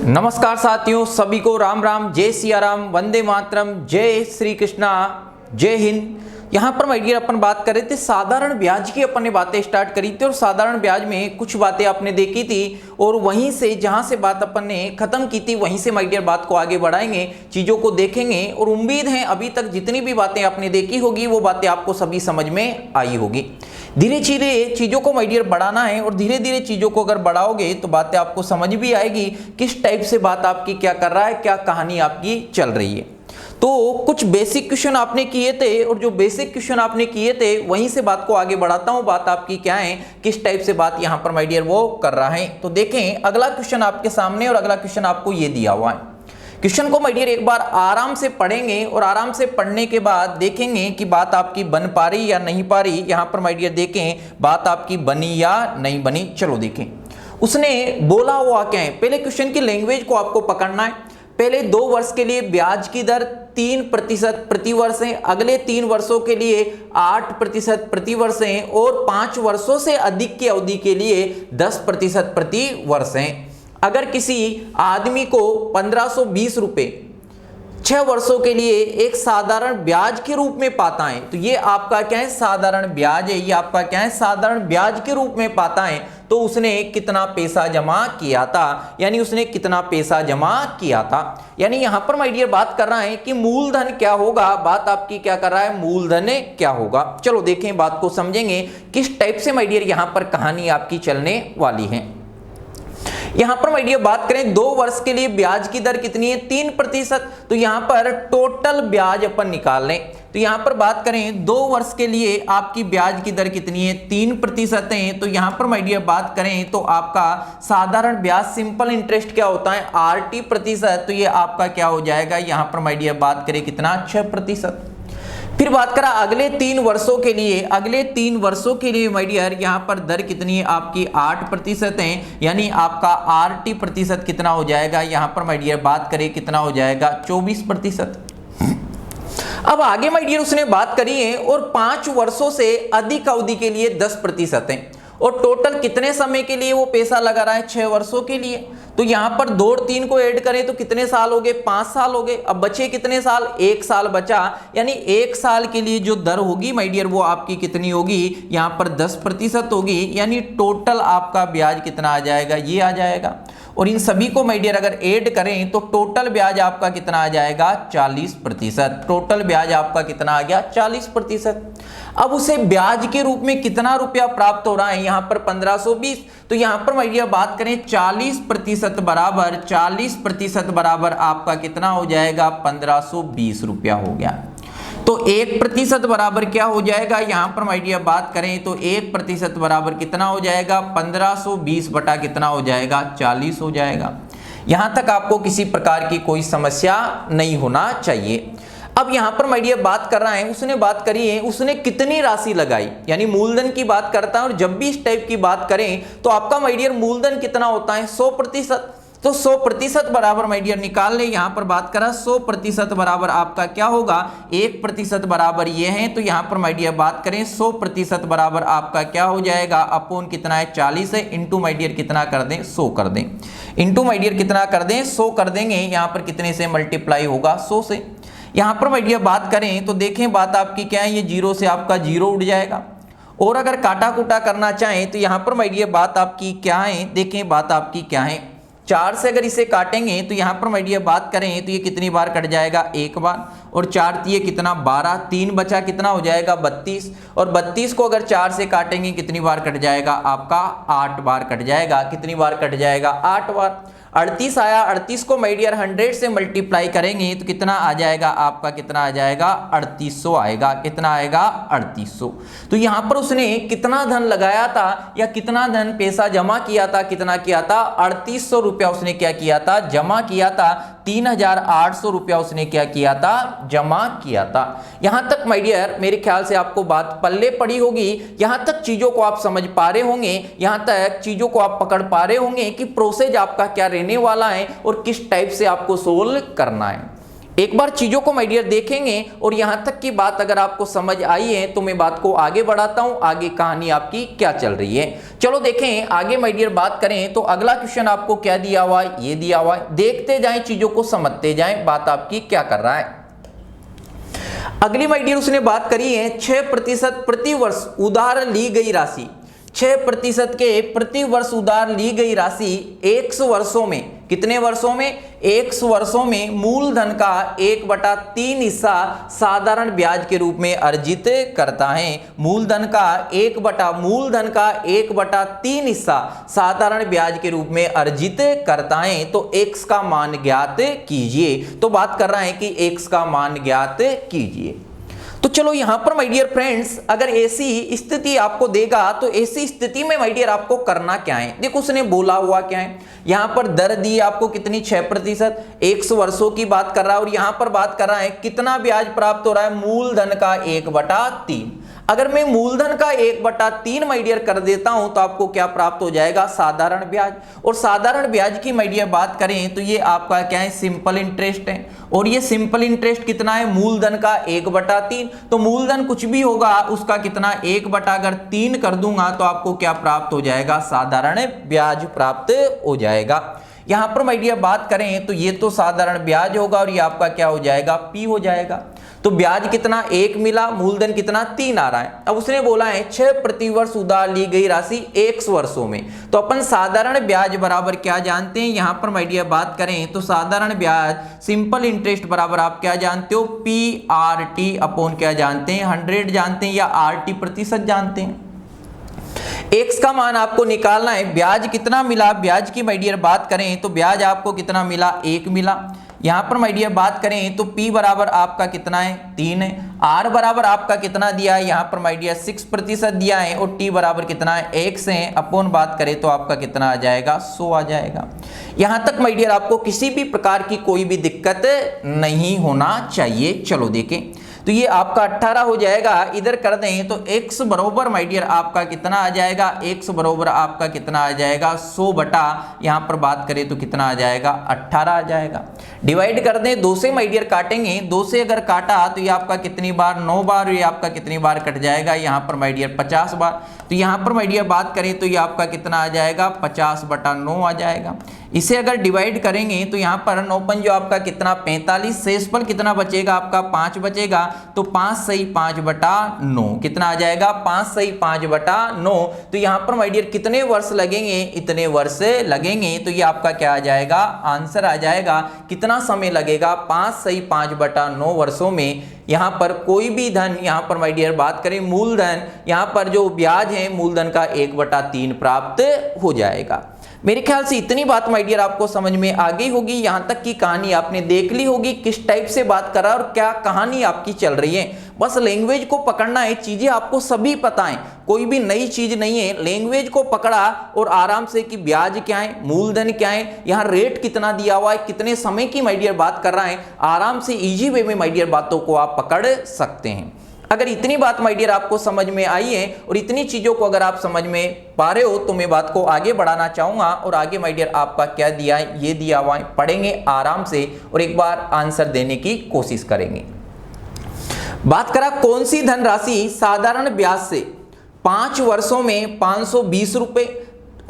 नमस्कार साथियों, सभी को राम राम, जय सिया राम, वंदे मातरम, जय श्री कृष्णा, जय हिंद। यहाँ पर माय डियर अपन बात कर रहे थे साधारण ब्याज की, अपन ने बातें स्टार्ट करी थी और साधारण ब्याज में कुछ बातें आपने देखी थी और वहीं से जहाँ से बात अपन ने खत्म की थी वहीं से माय डियर बात को आगे बढ़ाएंगे, चीज़ों को देखेंगे और उम्मीद है अभी तक जितनी भी बातें आपने देखी होगी वो बातें आपको सभी समझ में आई होगी। धीरे धीरे चीज़ों को माय डियर बढ़ाना है और धीरे धीरे चीज़ों को अगर बढ़ाओगे तो बातें आपको समझ भी आएगी किस टाइप से बात आपकी क्या कर रहा है, क्या कहानी आपकी चल रही है। तो कुछ बेसिक क्वेश्चन आपने किए थे और जो बेसिक क्वेश्चन आपने किए थे वहीं से बात को आगे बढ़ाता हूं। बात आपकी क्या है, किस टाइप से बात यहां पर माय डियर वो कर रहा है। तो देखें अगला क्वेश्चन आपके सामने और अगला क्वेश्चन आपको ये दिया हुआ है। क्वेश्चन को माय डियर एक बार आराम से पढ़ेंगे और आराम से पढ़ने के बाद देखेंगे कि बात आपकी बन पा रही या नहीं पा रही। यहां पर माय डियर देखें बात आपकी बनी या नहीं बनी। चलो देखें उसने बोला हुआ क्या है। पहले क्वेश्चन की लैंग्वेज को आपको पकड़ना है। पहले 2 वर्ष के लिए ब्याज की दर 3% प्रति वर्ष है, अगले 3 वर्षों के लिए 8% प्रति वर्ष है और 5 वर्षों से अधिक की अवधि के लिए 10% प्रति वर्ष है। अगर किसी आदमी को 1520 रुपए 6 वर्षों के लिए एक साधारण ब्याज के रूप में पाता है, तो ये आपका क्या है, साधारण ब्याज है। ये आपका क्या है, साधारण ब्याज के रूप में पाता है। तो उसने कितना पैसा जमा किया था, यानी उसने कितना पैसा जमा किया था। यानी यहां पर माय डियर बात कर रहा है कि मूलधन क्या होगा। बात आपकी क्या कर रहा है, मूलधन क्या होगा। चलो देखें, बात को समझेंगे किस टाइप से माय डियर यहां पर कहानी आपकी चलने वाली है। यहां पर माय डियर बात करें 2 वर्ष के लिए ब्याज की दर कितनी है, 3%। तो यहां पर टोटल ब्याज अपन निकाल लें। तो यहां पर बात करें 2 वर्ष के लिए आपकी ब्याज की दर कितनी है, 3% है। तो यहां पर माय डियर बात करें तो आपका साधारण ब्याज सिंपल इंटरेस्ट क्या होता है, RT%। तो ये आपका क्या हो जाएगा, यहां पर माय डियर बात करें कितना, 6%। फिर बात करा अगले 3 वर्षों के लिए, अगले 3 वर्षों के लिए माय डियर यहां पर दर कितनी है आपकी, 8% है। यानी आपका RT% कितना हो जाएगा, यहां पर माय डियर बात करें कितना हो जाएगा, 24%। अब आगे माय डियर उसने बात करी है और 5 वर्षों से अधिक अवधि के लिए 10% है और टोटल कितने समय के लिए वो पैसा लगा रहा है, 6 वर्षों के लिए। तो यहां पर 2 और 3 को ऐड करें तो कितने साल हो गए, 5 साल हो गए। अब बचे कितने साल, 1 साल बचा। यानी 1 साल के लिए जो दर होगी माय डियर वो आपकी कितनी होगी, यहां पर 10% होगी। यानी टोटल आपका ब्याज कितना आ जाएगा, ये आ जाएगा। और इन सभी को माय डियर अगर ऐड करें तो टोटल ब्याज आपका कितना आ जाएगा, 40%। टोटल ब्याज आपका कितना आ गया, 40%। अब उसे ब्याज के रूप में कितना रुपया प्राप्त हो रहा है, यहां पर 1520। तो यहां पर माय डियर बात करें 40% बराबर, 40% बराबर आपका कितना हो जाएगा, 1520 रुपया हो गया। तो 1% बराबर क्या हो जाएगा, यहां पर माय डियर बात करें तो 1% बराबर कितना हो जाएगा, 1520 बटा कितना हो जाएगा, 40 हो जाएगा। यहां तक आपको किसी प्रकार की कोई समस्या नहीं होना चाहिए। अब यहां पर माय डियर बात कर रहा है, उसने बात करी है उसने कितनी राशि लगाई, यानी मूलधन की बात करता है। और जब भी इस टाइप की बात करें तो आपका माय डियर मूलधन कितना होता है, 100%। तो 100% बराबर माय डियर निकाल ले। यहां पर बात करा 100% बराबर आपका क्या होगा, 1% बराबर ये है। तो यहां पर माय डियर बात करें 100% बराबर आपका क्या हो जाएगा, अपोन कितना है, 40 है, इंटू माय डियर कितना कर दें, 100 कर दें। इंटू माय डियर कितना कर दें, 100 कर देंगे। यहां पर कितने से मल्टीप्लाई होगा, 100 से। यहां पर माय डियर बात करें तो देखें बात आपकी क्या है, ये 0 से आपका 0 उठ जाएगा। और अगर काटा कुटा करना चाहें तो यहां पर माय डियर बात आपकी क्या है, देखें बात आपकी क्या है, 4 से अगर इसे काटेंगे तो यहां पर माय डियर बात करें तो ये कितनी बार कट जाएगा, 1 बार। और 4 तिये कितना, 12, 3 बचा कितना हो जाएगा, 32। और 32 को अगर 4 से काटेंगे कितनी बार कट जाएगा, आपका 8 बार कट जाएगा। कितनी बार कट जाएगा, 8 बार। 38 आया, 38 को माय डियर 100 से मल्टीप्लाई करेंगे तो कितना आ जाएगा, आपका कितना आ जाएगा, 3800 आएगा। कितना आएगा, 3800। तो यहां पर उसने कितना धन लगाया था या कितना धन पैसा जमा किया था, कितना किया था, 3800 रुपया उसने क्या किया था, जमा किया था। 3800 रुपया उसने क्या किया था, जमा किया था। यहां तक माय डियर मेरे ख्याल से आपको बात पल्ले पड़ी होगी। यहां तक चीजों को आप समझ पा रहे होंगे, यहां तक चीजों को आप पकड़ पा रहे होंगे कि प्रोसेस आपका क्या रहने वाला है और किस टाइप से आपको सोल्व करना है। एक बार चीजों को माय डियर देखेंगे और यहां तक की बात अगर आपको समझ आई है तो मैं बात को आगे बढ़ाता हूं, आगे कहानी आपकी क्या चल रही है। चलो देखें आगे माय डियर बात करें तो अगला क्वेश्चन आपको क्या दिया हुआ है, ये दिया हुआ है। देखते जाएं, चीजों को समझते जाएं, बात आपकी क्या कर रहा है। अगली माय डियर उसने बात करी है 6% प्रति वर्ष उधार ली गई राशि, 6% के प्रति वर्ष उधार ली गई राशि 100 वर्षों में, कितने वर्षों में, 100 वर्षों में मूलधन का 1/3 हिस्सा साधारण ब्याज के रूप में अर्जित करता है। मूलधन का 1/3 हिस्सा साधारण ब्याज के रूप में अर्जित करता है। तो x का मान ज्ञात कीजिए। तो बात कर रहा है कि x का मान ज्ञात कीजिए। तो चलो यहां पर माय डियर फ्रेंड्स अगर ऐसी स्थिति आपको देगा तो ऐसी स्थिति में माय डियर आपको करना क्या है। देखो उसने बोला हुआ क्या है, यहां पर दर दी आपको कितनी 6%, 100 वर्षों की बात कर रहा है और यहां पर बात कर रहा है कितना ब्याज प्राप्त हो रहा है, मूलधन का 1/3। अगर मैं मूलधन का 1/3 माय डियर कर देता हूं तो आपको क्या प्राप्त हो जाएगा, साधारण ब्याज। और साधारण ब्याज की माय डियर बात करें तो ये आपका क्या है, सिंपल इंटरेस्ट है। और ये सिंपल इंटरेस्ट कितना है, मूलधन का 1/3। तो मूलधन कुछ भी होगा उसका कितना 1/3 कर दूंगा तो आपको क्या प्राप्त हो जाएगा, साधारण ब्याज प्राप्त हो जाएगा। यहां पर माय डियर बात करें तो ये तो साधारण ब्याज होगा और ये आपका क्या हो जाएगा, P हो जाएगा। तो ब्याज कितना 1 मिला, मूलधन कितना 3 आ रहा है। अब उसने बोला है 6 प्रति वर्ष उधार ली गई राशि 100 वर्षों में। तो अपन साधारण ब्याज बराबर क्या जानते हैं, यहां पर माय डियर बात करें तो साधारण ब्याज सिंपल इंटरेस्ट बराबर आप क्या जानते हो, PRT अपॉन क्या जानते हैं, 100 जानते हैं या RT प्रतिशत जानते हैं। x का मान आपको निकालना है, ब्याज कितना मिला, ब्याज की माय डियर बात करें तो ब्याज आपको कितना मिला, 1 मिला। यहां पर माय डियर बात करें तो P बराबर आपका कितना है, 3 है। R बराबर आपका कितना दिया है, यहां पर माय डियर 6% दिया है और T बराबर कितना है, 1 है। अपॉन बात करें तो आपका कितना आ जाएगा, 100 आ जाएगा। यहां तक माय डियर आपको किसी भी प्रकार की कोई भी दिक्कत नहीं होना चाहिए। चलो देखें तो ये आपका 18 हो जाएगा, इधर कर दें तो x बरोबर माय डियर आपका कितना आ जाएगा, x बरोबर आपका कितना आ जाएगा, 100 बटा यहां पर बात करें तो कितना आ जाएगा, 18 आ जाएगा। डिवाइड कर दें, 2 से माय डियर काटेंगे, 2 से अगर काटा तो ये आपका कितनी बार, 9 बार, ये आपका कितनी बार कट जाएगा, यहां पर माय डियर 50 बार। तो यहां पर माय डियर बात करें तो ये आपका कितना आ जाएगा, 50/9 आ जाएगा। इसे अगर डिवाइड करेंगे तो यहाँ पर 9 जो आपका कितना 45, शेष पर कितना बचेगा आपका 5 बचेगा। तो 5 सही 5/9 कितना आ जाएगा, 5 सही 5/9। तो यहाँ पर माय डियर कितने वर्ष लगेंगे, इतने वर्ष लगेंगे। तो ये आपका क्या आ जाएगा, आंसर आ जाएगा। कितना समय लगेगा, 5 सही 5/9 वर्षों में यहाँ पर कोई भी धन, यहाँ पर माय डियर बात करें मूलधन, यहाँ पर जो ब्याज है मूलधन का 1/3 प्राप्त हो जाएगा। मेरे ख्याल से इतनी बात माय डियर आपको समझ में आ गई होगी। यहाँ तक की कहानी आपने देख ली होगी, किस टाइप से बात कर रहा है और क्या कहानी आपकी चल रही है। बस लैंग्वेज को पकड़ना है, चीजें आपको सभी पता है, कोई भी नई चीज नहीं है। लैंग्वेज को पकड़ा और आराम से कि ब्याज क्या है, मूलधन क्या है, यहाँ रेट कितना दिया हुआ है, कितने समय की माय डियर बात कर रहा है, आराम से इजी वे में माय डियर बातों को आप पकड़ सकते हैं। अगर इतनी बात माय डियर आपको समझ में आई है और इतनी चीजों को अगर आप समझ में पा रहे हो तो मैं बात को आगे बढ़ाना चाहूंगा। और आगे माय डियर आपका क्या दिया है, ये दिया हुआ है, पढ़ेंगे आराम से और एक बार आंसर देने की कोशिश करेंगे। बात करा कौन सी धनराशि साधारण ब्याज से 5 वर्षों में 520 रुपए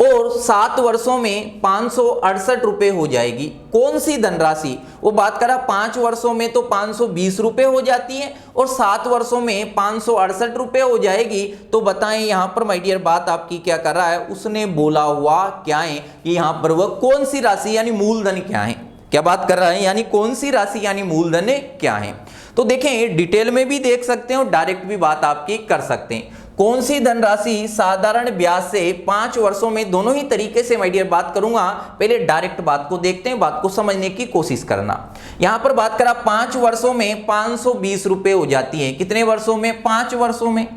और 7 वर्षों में 568 रुपए हो जाएगी। कौन सी धनराशि, वो बात करा 5 वर्षों में तो 520 रुपए हो जाती है और 7 वर्षों में 568 रुपए हो जाएगी। तो बताएं यहाँ पर माय डियर बात आपकी क्या कर रहा है, उसने बोला हुआ क्या है कि यहाँ पर वह कौन सी राशि यानी मूलधन क्या है, क्या बात कर रहा है, यानी कौन सी राशि यानी मूलधन क्या है। तो देखें डिटेल में भी देख सकते हैं और डायरेक्ट भी बात आपकी कर सकते हैं। कौन सी धनराशि साधारण ब्याज से 5 वर्षों में, दोनों ही तरीके से माय डियर बात करूंगा। पहले डायरेक्ट बात को देखते हैं, बात को समझने की कोशिश करना। यहां पर बात करा 5 वर्षों में 520 रुपए हो जाती है। कितने वर्षों में, 5 वर्षों में।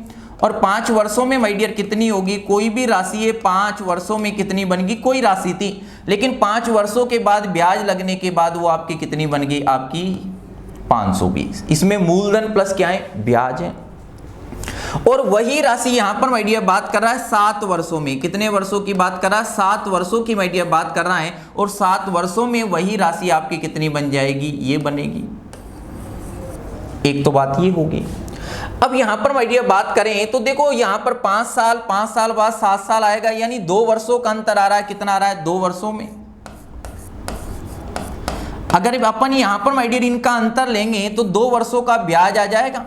और 5 वर्षों में माय डियर कितनी होगी, कोई भी राशि है 5 वर्षों में कितनी बन गई, कोई राशि थी, लेकिन 5 वर्षों के बाद ब्याज लगने के बाद वो आपकी कितनी बन गई, आपकी 520। इसमें मूलधन प्लस क्या है, ब्याज है। और वही राशि यहां पर माय डियर बात कर रहा है 7 वर्षों में। कितने वर्षों की बात कर रहा है, 7 वर्षों की माय डियर बात कर रहा है। और 7 वर्षों में वही राशि आपकी कितनी बन जाएगी, ये बनेगी। एक तो बात ये होगी। अब यहां पर माय डियर बात करें तो देखो यहां पर 5 साल बाद 7 साल आएगा, यानी 2 वर्षों का अंतर आ रहा है। कितना आ रहा है? 2 वर्षों में। अगर अपन यहां पर माय डियर इनका अंतर लेंगे तो 2 वर्षों का ब्याज आ जाएगा।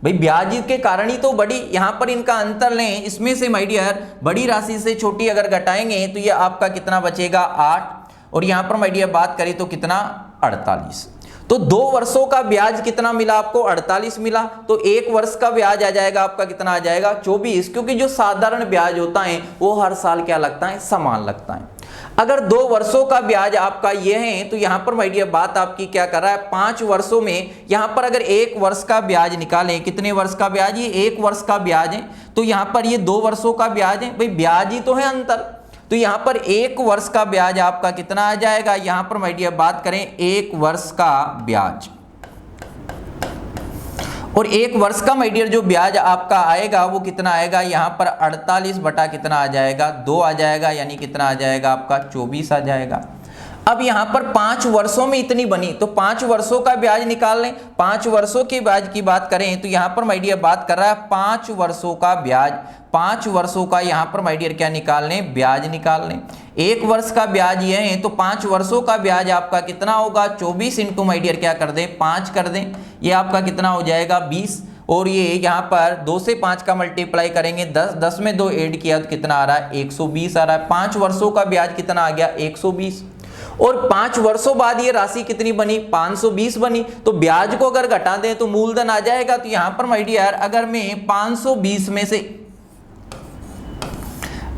भाई ब्याज के कारण ही तो बड़ी, यहां पर इनका अंतर लें, इसमें से माय डियर बड़ी राशि से छोटी अगर घटाएंगे तो ये आपका कितना बचेगा? 8। और यहां पर माय डियर बात करें तो कितना? 48। तो 2 वर्षों का ब्याज कितना मिला आपको? 48 मिला। तो 1 वर्ष का ब्याज आ जाएगा आपका, कितना आ जाएगा? 24। क्योंकि जो साधारण ब्याज होता है वो हर साल क्या लगता है? समान लगता है। अगर 2 वर्षों का ब्याज आपका ये है तो यहां पर माय डियर बात आपकी क्या कर रहा है? 5 वर्षों में यहां पर अगर 1 वर्ष का ब्याज निकालें, कितने वर्ष का ब्याज? ये 1 वर्ष का ब्याज है। तो यहां पर ये 2 वर्षों का ब्याज है। भाई ब्याज ही तो है अंतर। तो यहां पर 1 वर्ष का ब्याज आपका कितना आ जाएगा? यहां पर माय डियर बात करें 1 वर्ष का ब्याज, और 1 वर्ष का माय डियर जो ब्याज आपका आएगा वो कितना आएगा? यहां पर 48 बटा कितना आ जाएगा? 2 आ जाएगा, यानी कितना आ जाएगा आपका? 24 आ जाएगा। अब यहां पर 5 वर्षों में इतनी बनी तो 5 वर्षों का ब्याज निकाल लें। 5 वर्षों के ब्याज की बात करें तो यहां पर माय डियर बात कर रहा है 5 वर्षों का ब्याज। 5 वर्षों का यहां पर माय डियर क्या निकाल लें? ब्याज निकाल लें। 1 वर्ष का ब्याज ये है तो 5 वर्षों का ब्याज आपका कितना होगा? 24 इंटू माय डियर क्या कर दें? 5 कर दें। ये आपका कितना हो जाएगा? 20। और ये यहाँ पर 2 से 5 का मल्टीप्लाई करेंगे, 10 में 2 ऐड किया तो कितना आ रहा है? 120 आ रहा है। 5 वर्षों का ब्याज कितना आ गया? 120। और 5 वर्षों बाद ये राशि कितनी बनी? 520 बनी। तो ब्याज को अगर घटा दें तो मूलधन आ जाएगा। तो यहां पर माय डियर अगर मैं 520 में से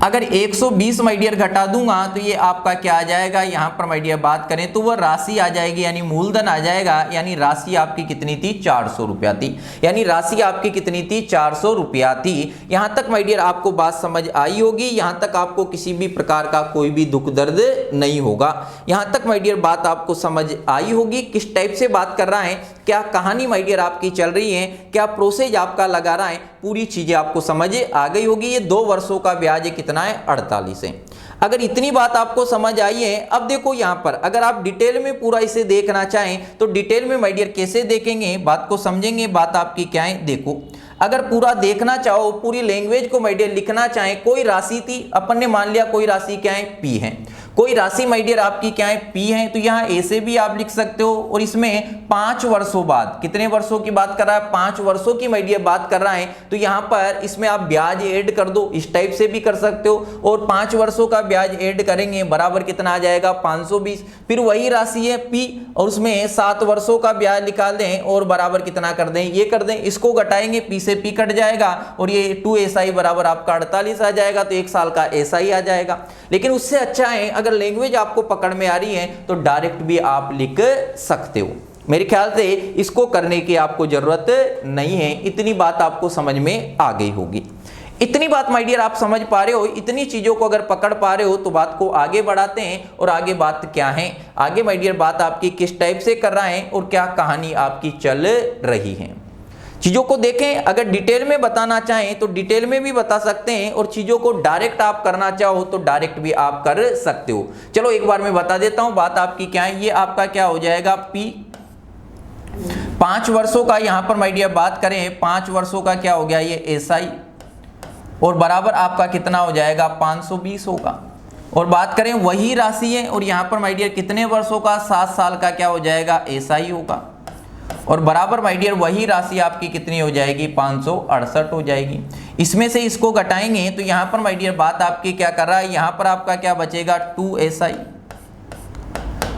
अगर 120 माय डियर घटा दूंगा तो ये आपका क्या आ जाएगा? यहां पर माय डियर बात करें तो वह राशि आ जाएगी, यानी मूलधन आ जाएगा। यानी राशि आपकी कितनी थी? 400 रुपया थी। यानी राशि आपकी कितनी थी? 400 रुपया थी। यहां तक माय डियर आपको बात समझ आई होगी। यहां तक आपको किसी भी प्रकार का कोई भी दुख दर्द नहीं होगा। यहां तक माय डियर बात आपको समझ आई होगी। किस टाइप से बात कर रहा है, क्या कहानी माय डियर आपकी चल रही है, क्या प्रोसेस आपका लगा रहा है, पूरी चीजें आपको समझ आ गई होगी। ये 2 वर्षों का ब्याज कितना है? 48 है। अगर इतनी बात आपको समझ आई है, अब देखो यहां पर अगर आप डिटेल में पूरा इसे देखना चाहें तो डिटेल में माय डियर कैसे देखेंगे, बात को समझेंगे। बात आपकी क्या है? देखो अगर पूरा देखना चाहो, पूरी लैंग्वेज को माय डियर लिखना चाहें, कोई राशि थी, अपन ने मान लिया कोई राशि क्या है? पी है। कोई राशि माय डियर आपकी क्या है? पी है। तो यहाँ ए से भी आप लिख सकते हो। और इसमें 5 वर्षों बाद, कितने वर्षों की बात कर रहा है? 5 वर्षों की माय डियर बात कर रहा है। तो यहाँ पर इसमें आप ब्याज ऐड कर दो, इस टाइप से भी कर सकते हो। और 5 वर्षों का ब्याज ऐड करेंगे बराबर कितना आ जाएगा? 520। फिर वही राशि है पी और उसमें 7 वर्षों का ब्याज निकाल दें और बराबर कितना कर दें? ये कर दें। इसको घटाएंगे, पी से पी कट जाएगा और ये 2 SI बराबर आपका 48 आ जाएगा। तो 1 साल का SI आ जाएगा। लेकिन उससे अच्छा है अगर लैंग्वेज आपको पकड़ में आ रही है तो डायरेक्ट भी आप लिख सकते हो। मेरे ख्याल से इसको करने की आपको जरूरत नहीं है। इतनी बात आपको समझ में आ गई होगी। इतनी बात माय डियर आप समझ पा रहे हो, इतनी चीजों को अगर पकड़ पा रहे हो तो बात को आगे बढ़ाते हैं। और आगे बात क्या है? आगे माय डियर बात आपकी किस टाइप से कर रहा है और क्या कहानी आपकी चल रही है, चीजों को देखें। अगर डिटेल में बताना चाहें तो डिटेल में भी बता सकते हैं और चीजों को डायरेक्ट आप करना चाहो तो डायरेक्ट भी आप कर सकते हो। चलो एक बार मैं बता देता हूं बात आपकी क्या है। ये आपका क्या हो जाएगा? पी। 5 वर्षों का यहां पर माय डियर बात करें, 5 वर्षों का क्या हो गया? ये SI और बराबर आपका कितना हो जाएगा? 520 होगा। और बात करें वही राशि है और यहां पर माय डियर कितने वर्षों का? 7 साल का क्या हो जाएगा? SI होगा। और बराबर माय डियर वही राशि आपकी कितनी हो जाएगी? 568 हो जाएगी। इसमें से इसको घटाएंगे तो यहां पर माय डियर बात आपकी क्या कर रहा है? यहां पर आपका क्या बचेगा? 2 SI।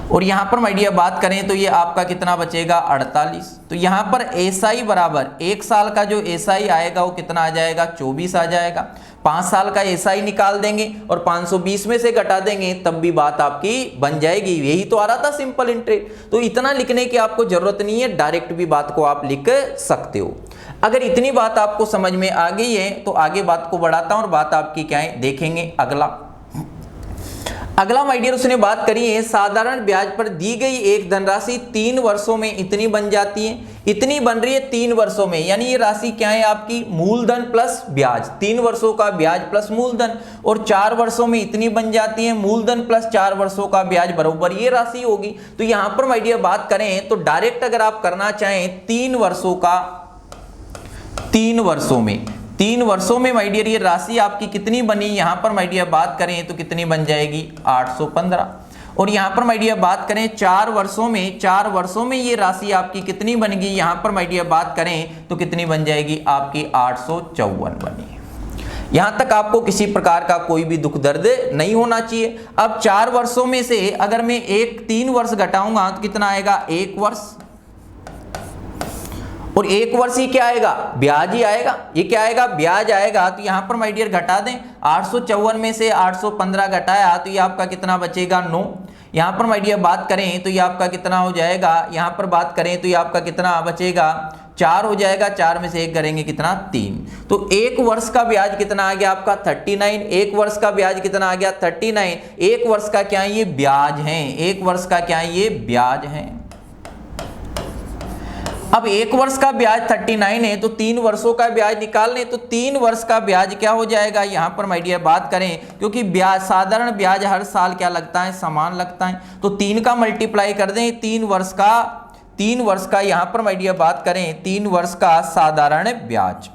और यहां पर माय डियर बात करें तो ये आपका कितना बचेगा? 48। तो यहां पर SI बराबर 1 साल का जो SI आएगा वो कितना आ जाएगा? 24 आ जाएगा। 5 साल का SI निकाल देंगे और 520 में से घटा देंगे तब भी बात आपकी बन जाएगी। यही तो आ रहा था सिंपल इंटरेस्ट। तो इतना लिखने की आपको जरूरत नहीं है, डायरेक्ट भी बात को आप लिख सकते हो। अगर इतनी बात आपको समझ में आ गई है तो आगे बात को बढ़ाता हूं और बात आपकी क्या है देखेंगे। अगला माय डियर उसने बात करी है साधारण ब्याज पर दी गई एक धनराशि 3 वर्षों में इतनी बन जाती है। इतनी बन रही है 3 वर्षों में, यानी ये राशि क्या है आपकी मूलधन प्लस ब्याज, 3 वर्षों का ब्याज प्लस मूलधन, और 4 वर्षों में इतनी बन जाती है मूलधन प्लस 4 वर्षों का ब्याज बराबर ये राशि होगी। तो यहां पर माय डियर बात करें तो डायरेक्ट अगर आप करना चाहें 3 वर्षों का, 3 वर्षों में माय डियर ये राशि आपकी कितनी बनी, यहां पर माय डियर बात करें तो कितनी बन जाएगी 815। और यहां पर माय डियर बात करें 4 वर्षों में ये राशि आपकी कितनी बनेगी, यहां पर माय डियर बात करें तो कितनी बन जाएगी आपकी 854 बनी। यहां तक आपको किसी प्रकार का कोई भी दुख दर्द नहीं होना चाहिए। अब 4 वर्षों में से अगर मैं 3 वर्ष घटाऊंगा तो कितना आएगा 1 वर्ष, और 1 वर्ष ही क्या आएगा ब्याज ही आएगा, ये क्या आएगा ब्याज आएगा। तो यहां पर माय डियर घटा दें, 854 में से 815 घटाया तो ये आपका कितना बचेगा 9। यहां पर माय डियर बात करें तो ये आपका कितना हो जाएगा, यहां पर बात करें तो ये आपका कितना बचेगा 4 हो जाएगा, 4 में से 1 करेंगे कितना 3। तो 1 वर्ष का ब्याज कितना आ गया आपका 39, 1 वर्ष का ब्याज कितना आ गया 39। 1 वर्ष का क्या ये ब्याज है, 1 वर्ष का क्या ये ब्याज है। अब 1 वर्ष का ब्याज 39 है तो 3 वर्षों का ब्याज निकाल लें, तो 3 वर्ष का ब्याज क्या हो जाएगा, यहां पर माय डियर बात करें क्योंकि ब्याज साधारण ब्याज हर साल क्या लगता है समान लगता है, तो 3 का मल्टीप्लाई कर दें 3 वर्ष का यहां पर माय डियर बात करें 3 वर्ष का साधारण ब्याज।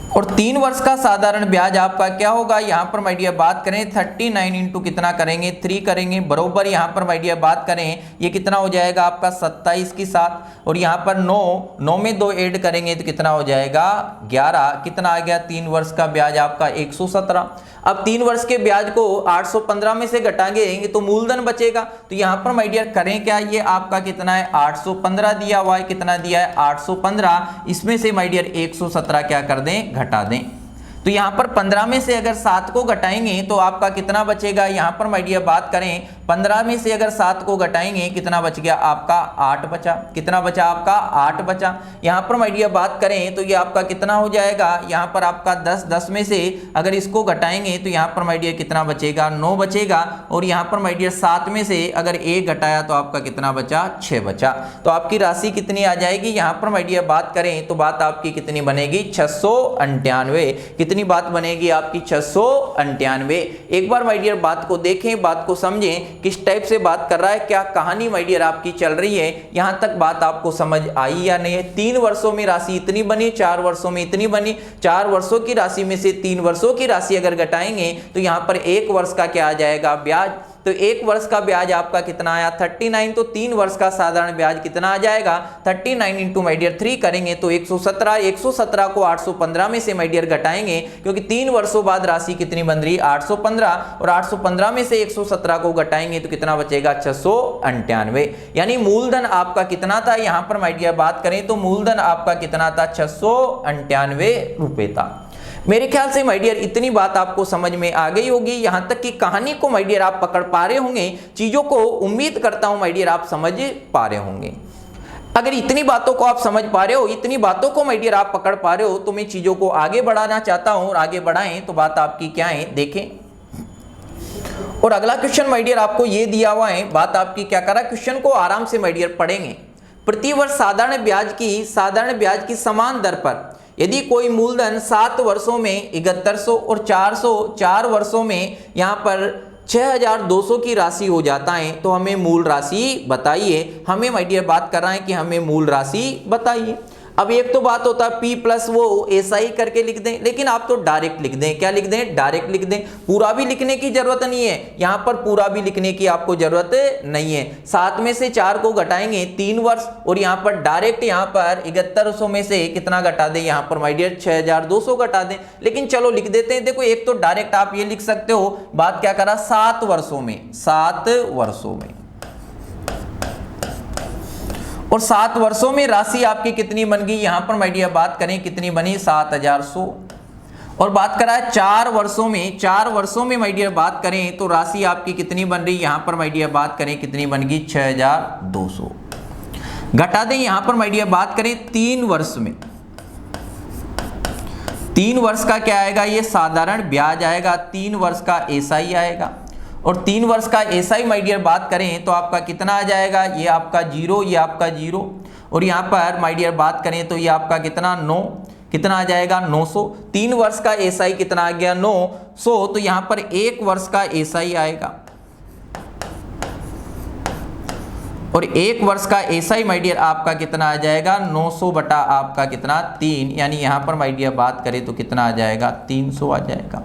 और 3 वर्ष का साधारण ब्याज आपका क्या होगा, यहां पर माय डियर बात करें 39 इंटू कितना करेंगे 3 करेंगे बरोबर, यहां पर माय डियर बात करें ये कितना हो जाएगा आपका 27 की 7, और यहां पर 9 में 2 ऐड करेंगे तो कितना हो जाएगा 11, कितना आ गया 3 वर्ष का ब्याज आपका 117। अब 3 वर्ष के ब्याज को 815 में से घटाएंगे तो मूलधन बचेगा, तो यहां पर माय डियर करें क्या, ये आपका कितना है 815 दिया हुआ है, कितना दिया है 815, इसमें से माय डियर 117 क्या कर दें घटा दें। तो यहां पर 15 में से अगर 7 को घटाएंगे तो आपका कितना बचेगा, यहां पर माय डियर बात करें 15 में से अगर 7 को घटाएंगे कितना बच गया आपका 8 बचा, कितना बचा आपका 8 बचा। यहां पर माय डियर बात करें तो ये आपका कितना हो जाएगा, यहां पर आपका 10 में से अगर इसको घटाएंगे तो यहां पर माय डियर कितना बचेगा 9 बचेगा, और यहां पर माय डियर 7 में से अगर 1 घटाया तो आपका कितना बचा 6 बचा। तो आपकी राशि कितनी आ जाएगी, यहां पर माय डियर बात करें तो बात आपकी कितनी बनेगी 698, कितनी बात बनेगी आपकी 698। एक बार माय डियर बात को देखें, बात को समझें किस टाइप से बात कर रहा है, क्या कहानी माय डियर आपकी चल रही है, यहां तक बात आपको समझ आई या नहीं है। 3 वर्षों में राशि इतनी बनी, 4 वर्षों में इतनी बनी, 4 वर्षों की राशि में से 3 वर्षों की राशि अगर घटाएंगे तो यहां पर 1 वर्ष का क्या आ जाएगा ब्याज, तो 1 वर्ष का ब्याज आपका कितना आया 39, तो 3 वर्ष का साधारण ब्याज कितना आ जाएगा 39 इंटू माय डियर 3 करेंगे तो 117, 117 को 815 में से माय डियर घटाएंगे क्योंकि 3 वर्षों बाद राशि कितनी बन रही 815, और 815 में से 117 को घटाएंगे तो कितना बचेगा 698। यानी मूलधन आपका कितना था, यहां पर माय डियर बात करें तो मूलधन आपका कितना था 698 रुपए था। मेरे ख्याल से माय डियर इतनी बात आपको समझ में आ गई होगी, यहां तक कि कहानी को माय डियर आप पकड़ पा रहे होंगे, चीजों को उम्मीद करता हूं माय डियर आप समझ पा रहे होंगे। अगर इतनी बातों को आप समझ पा रहे हो, इतनी बातों को माय डियर आप पकड़ पा रहे हो, तो मैं चीजों को आगे बढ़ाना चाहता हूं, और आगे बढ़ाएं तो बात आपकी क्या है देखें। और अगला क्वेश्चन माय डियर आपको ये दिया हुआ है, बात आपकी क्या कर रहा है, क्वेश्चन को आराम से माय डियर पढ़ेंगे। प्रतिवर्ष साधारण ब्याज की समान दर पर यदि कोई मूलधन 7 वर्षों में 7100 और 4 वर्षों में यहाँ पर 6200 की राशि हो जाता है तो हमें मूल राशि बताइए। हमें माय डियर बात कर रहा है कि हमें मूल राशि बताइए। अब एक तो बात होता है P प्लस वो ऐसा ही करके लिख दें, लेकिन आप तो डायरेक्ट लिख दें, क्या लिख दें डायरेक्ट लिख दें, पूरा भी लिखने की जरूरत नहीं है, यहाँ पर पूरा भी लिखने की आपको जरूरत नहीं है। 7 में से 4 को घटाएंगे 3 वर्ष, और यहाँ पर डायरेक्ट यहाँ पर 7100 में से कितना घटा दें, यहाँ पर माय डियर 6200 घटा दें, लेकिन चलो लिख देते हैं। देखो एक तो डायरेक्ट आप ये लिख सकते हो, बात क्या करा 7 वर्षों में, और 7 वर्षों में राशि आपकी कितनी बन गई, यहां पर माय डियर बात करें कितनी बनी 7100, और बात करा 4 वर्षों में माय डियर बात करें तो राशि आपकी कितनी बन रही, यहां पर माय डियर बात करें कितनी बन गई 6200। घटा दें यहां पर माय डियर बात करें 3 वर्ष में, 3 वर्ष का क्या आएगा, ये साधारण ब्याज आएगा, 3 वर्ष का एसआई आएगा, और 3 वर्ष का एसआई माय डियर बात करें तो आपका कितना आ जाएगा, ये आपका 0, ये आपका 0, और यहाँ पर माय डियर बात करें तो ये आपका कितना 9, कितना आ जाएगा 900। 3 वर्ष का एसआई कितना आ गया 900, तो यहाँ पर 1 वर्ष का एसआई आएगा, और 1 वर्ष का एसआई माय डियर आपका कितना आ जाएगा 900 बटा आपका कितना 3, यानी यहाँ पर माय डियर बात करें तो कितना आ जाएगा 300 आ जाएगा।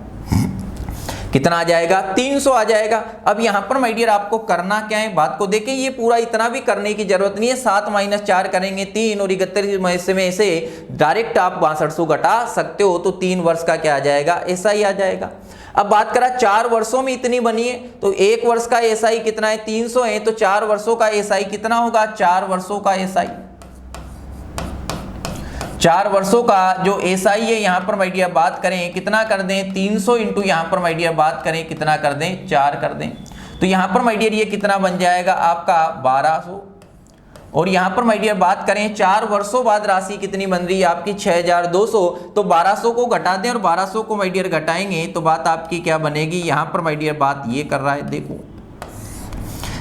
कितना आ जाएगा 300 आ जाएगा। अब यहाँ पर माय डियर आपको करना क्या है, बात को देखें, ये पूरा इतना भी करने की जरूरत नहीं है। 7 - 4 करेंगे 3, और 31 में से डायरेक्ट आप 6200 घटा सकते हो, तो 3 वर्ष का क्या आ जाएगा एसआई आ जाएगा। अब बात करा 4 वर्षों में इतनी बनी है, तो 1 वर्ष का एसआई कितना है 300 है, तो 4 वर्षों का एसआई कितना होगा, 4 वर्षों का एसआई, 4 वर्षों का जो एसआई है यहाँ पर माय डियर बात करें कितना कर दें 300 इंटू यहाँ पर माय डियर बात करें कितना कर दें 4 कर दें, तो यहाँ पर माय डियर ये कितना बन जाएगा आपका 1200, और यहाँ पर माय डियर बात करें 4 वर्षों बाद राशि कितनी बन रही है आपकी 6200, तो 1200 को घटा दें और 1200 को माय डियर घटाएंगे तो बात आपकी क्या बनेगी, यहाँ पर माय डियर बात ये कर रहा है देखो,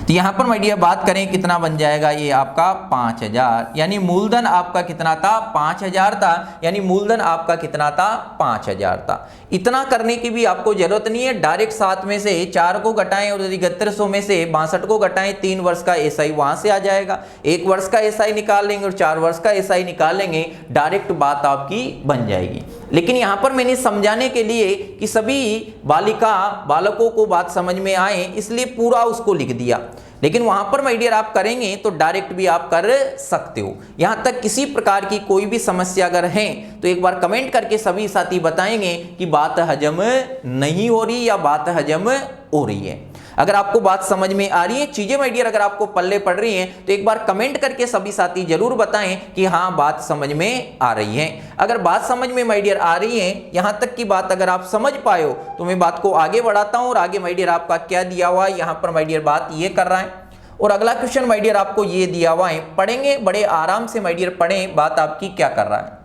तो यहाँ पर माय डियर बात करें कितना बन जाएगा ये आपका 5000, यानी मूलधन आपका कितना था 5000 था, यानी मूलधन आपका कितना था 5000 था। इतना करने की भी आपको जरूरत नहीं है, डायरेक्ट 7 में से 4 को घटाएं और 3100 में से 62 को घटाएं, 3 वर्ष का एसआई वहां से आ जाएगा, 1 वर्ष का एसआई निकाल लेंगे और 4 वर्ष का एसआई निकाल लेंगे, डायरेक्ट बात आपकी बन जाएगी। लेकिन यहाँ पर मैंने समझाने के लिए कि सभी बालकों को बात समझ में आए इसलिए पूरा उसको लिख दिया, लेकिन वहां पर माय डियर आप करेंगे तो डायरेक्ट भी आप कर सकते हो। यहां तक किसी प्रकार की कोई भी समस्या अगर है तो एक बार कमेंट करके सभी साथी बताएंगे कि बात हजम नहीं हो रही या बात हजम हो रही है। अगर आपको बात समझ में आ रही है चीजें माय डियर, अगर आपको पल्ले पड़ रही हैं तो एक बार कमेंट करके सभी साथी जरूर बताएं कि हाँ बात समझ में आ रही है। अगर बात समझ में माय डियर आ रही है, यहां तक की बात अगर आप समझ पाए हो तो मैं बात को आगे बढ़ाता हूं, और आगे माय डियर आपका क्या दिया हुआ है, यहां पर माय डियर बात ये कर रहा है, और अगला क्वेश्चन माय डियर आपको ये दिया हुआ है, पढ़ेंगे बड़े आराम से माय डियर पढ़ें, बात आपकी क्या कर रहा है।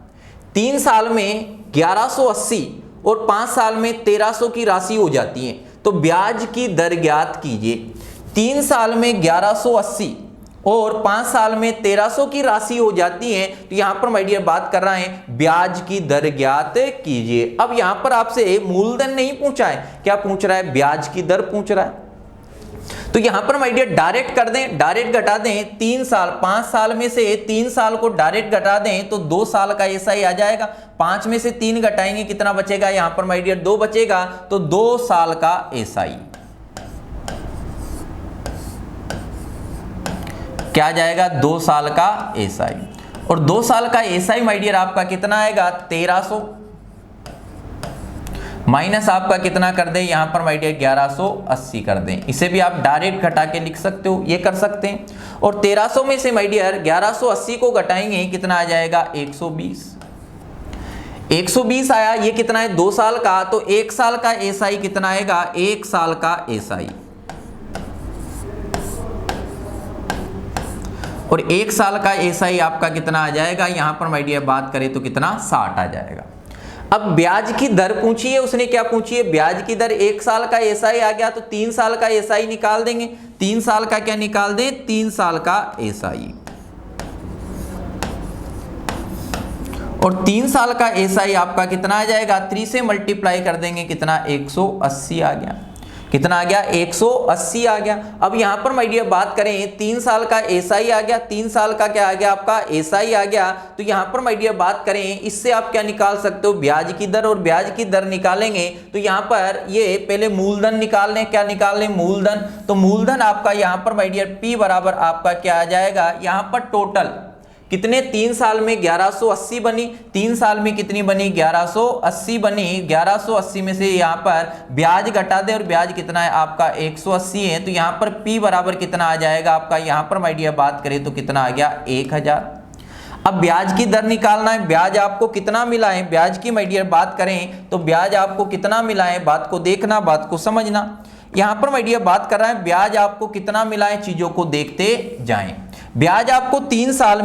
3 साल में 1180 और 5 साल में 1300 की राशि हो जाती है, तो ब्याज की दर ज्ञात कीजिए। 3 साल में 1180 और 5 साल में 1300 की राशि हो जाती है, तो यहां पर माय डियर बात कर रहा है ब्याज की दर ज्ञात कीजिए। अब यहां पर आपसे मूलधन नहीं पूछा है, क्या पूछ रहा है, ब्याज की दर पूछ रहा है, तो यहां पर माय डियर डायरेक्ट कर दें, डायरेक्ट घटा दें 3 साल, 5 साल में से 3 साल को डायरेक्ट घटा दें तो 2 साल का एसआई आ जाएगा। 5 में से 3 घटाएंगे कितना बचेगा, यहां पर माय डियर 2 बचेगा, तो 2 साल का एसआई क्या जाएगा 2 साल का एसआई, और 2 साल का एसआई माय डियर आपका कितना आएगा 1300, माइनस आपका कितना कर दें यहां पर माय डियर 1180 कर दें, इसे भी आप डायरेक्ट घटा के लिख सकते हो, ये कर सकते हैं। और 1300 में से माय डियर 1180 को घटाएंगे कितना आ जाएगा 120, 120 आया, ये कितना है 2 साल का, तो 1 साल का एसआई कितना आएगा 1 साल का एसआई, और 1 साल का एसआई आपका कितना आ जाएगा, यहां पर माय डियर बात करें तो कितना 60 आ जाएगा। अब ब्याज की दर पूछी है उसने, क्या पूछी है ब्याज की दर, 1 साल का एसआई आ गया तो 3 साल का एसआई निकाल देंगे, 3 साल का क्या निकाल दें 3 साल का एसआई, और 3 साल का एसआई आपका कितना आ जाएगा 3 से मल्टीप्लाई कर देंगे कितना 180 आ गया, कितना आ गया 180 आ गया। अब यहां पर माय डियर बात करें 3 साल का एसआई आ गया, 3 साल का क्या आ गया आपका एसआई आ गया, तो यहां पर माय डियर बात करें इससे आप क्या निकाल सकते हो ब्याज की दर, और ब्याज की दर निकालेंगे तो यहां पर ये पहले मूलधन निकाल लें, क्या निकाल लें मूलधन, तो मूलधन आपका यहां पर माय डियर P बराबर आपका क्या आ जाएगा, यहां पर टोटल कितने 3 साल में 1180 बनी, 3 साल में कितनी बनी 1180 बनी, 1180 में से यहाँ पर ब्याज घटा दे और ब्याज कितना है आपका 180 है, तो यहाँ पर P बराबर कितना आ जाएगा आपका, यहाँ पर माय डियर बात करें तो कितना आ गया 1000। अब ब्याज की दर निकालना है, ब्याज आपको कितना मिला है, ब्याज की माय डियर बात करें तो ब्याज आपको कितना मिला है, बात को देखना बात को समझना। यहां पर माय डियर बात कर रहा है ब्याज आपको कितना मिला है, चीजों को देखते जाएं। ब्याज आपको 3 साल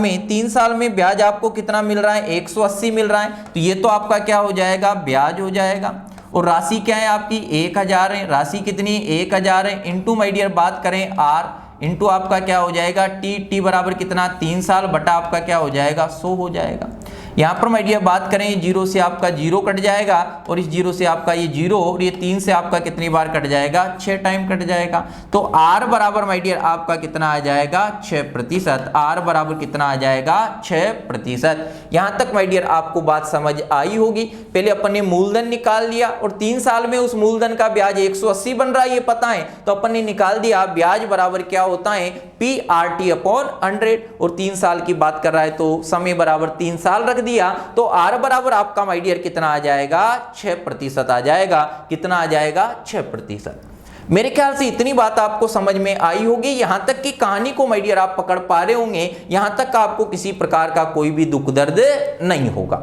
में ब्याज आपको कितना मिल रहा है 180 मिल रहा है, तो ये तो आपका क्या हो जाएगा ब्याज हो जाएगा, और राशि क्या है आपकी 1000 है, राशि कितनी 1000 है, इंटू माय डियर बात करें r इंटू आपका क्या हो जाएगा t बराबर कितना 3 साल बटा आपका क्या हो जाएगा 100 हो जाएगा। यहाँ पर माय डियर बात करें जीरो से आपका जीरो कट जाएगा और इस जीरो से आपका ये जीरो और ये 3 से आपका कितनी बार कट जाएगा 6 टाइम कट जाएगा। तो r बराबर माय डियर आपका कितना आ जाएगा 6%, r बराबर कितना आ जाएगा 6%। यहाँ तक माय डियर आपको बात समझ आई होगी। पहले अपन ने मूलधन निकाल लिया और 3 साल में उस मूलधन का ब्याज 180 बन रहा है ये पता है, तो अपन ने निकाल दिया ब्याज बराबर क्या होता है PRT/100 और 3 साल की बात कर रहा है तो समय बराबर 3 साल रख दिया तो r बराबर आपका माय डियर कितना आ जाएगा 6% आ जाएगा। कितना आ जाएगा 6%। मेरे ख्याल से इतनी बात आपको समझ में आई होगी। यहां तक की कहानी को माय डियर आप पकड़ पा रहे होंगे, यहां तक आपको किसी प्रकार का कोई भी दुख दर्द नहीं होगा।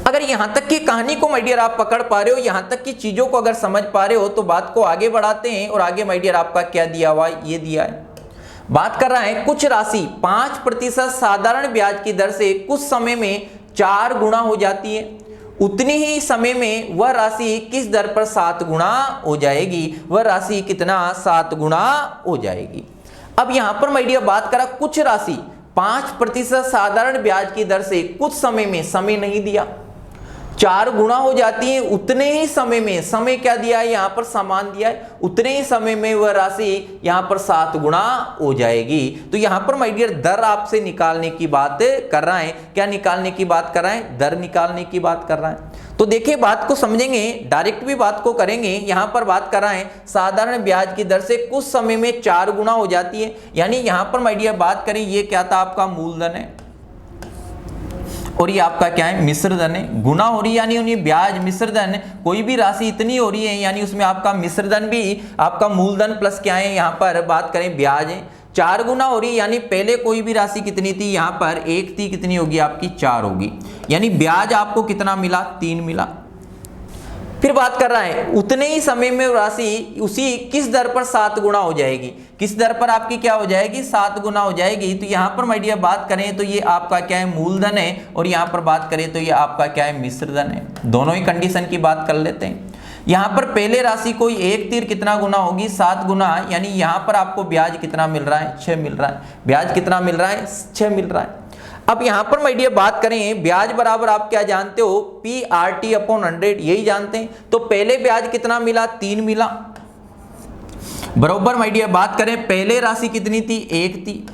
अगर यहां तक की कहानी को माय डियर आप पकड़ पा रहे हो, यहां तक की चीजों को अगर समझ पा रहे हो तो बात को आगे बढ़ाते हैं। और आगे माय डियर आपका क्या दिया हुआ ये दिया है, बात कर रहा है कुछ राशि 5% साधारण ब्याज की दर से कुछ समय में 4 गुना हो जाती है, उतनी ही समय में वह राशि किस दर पर 7 गुना हो जाएगी, वह राशि कितना 7 गुना हो जाएगी। अब यहां पर माय डियर बात करा कुछ राशि 5% साधारण ब्याज की दर से कुछ समय में, समय नहीं दिया, 4 गुना हो जाती है उतने ही समय में, समय क्या दिया है यहाँ पर समान दिया है, उतने ही समय में वह राशि यहाँ पर 7 गुना हो जाएगी। तो यहाँ पर माय डियर दर आपसे निकालने की बात कर रहा है। क्या निकालने की बात कर रहा है, दर निकालने की बात कर रहा है। तो देखिए बात को समझेंगे, डायरेक्ट भी बात को करेंगे। यहाँ पर बात कर रहा है साधारण ब्याज की दर से कुछ समय में 4 गुना हो जाती है, यानी यहाँ पर माय डियर बात करें ये क्या था आपका मूलधन है और ये आपका क्या है मिश्र धन है। गुना हो रही है यानी उन्हें ब्याज मिश्र धन, कोई भी राशि इतनी हो रही है यानी उसमें आपका मिश्र धन भी आपका मूलधन प्लस क्या है यहाँ पर बात करें ब्याज है। 4 गुना हो रही है यानी पहले कोई भी राशि कितनी थी यहाँ पर 1 थी, कितनी होगी आपकी 4 होगी, यानी ब्याज आपको कितना मिला 3 मिला। फिर बात कर रहा है उतने ही समय में राशि उसी किस दर पर 7 गुना हो जाएगी, किस दर पर आपकी क्या हो जाएगी 7 गुना हो जाएगी। तो यहाँ पर माय डियर बात करें तो ये आपका क्या है मूलधन है और यहाँ पर बात करें तो ये आपका क्या है मिश्र धन है। दोनों ही कंडीशन की बात कर लेते हैं। यहाँ पर पहले राशि कोई 1 तीर कितना गुना होगी 7 गुना, यानी यहाँ पर आपको ब्याज कितना मिल रहा है 6 मिल रहा है, ब्याज कितना मिल रहा है 6 मिल रहा है। अब यहां पर माय डियर बात करें ब्याज बराबर आप क्या जानते हो PRT/100 यही जानते हैं। तो पहले ब्याज कितना मिला 3 मिला, बराबर माय डियर बात करें पहले राशि कितनी थी 1 थी।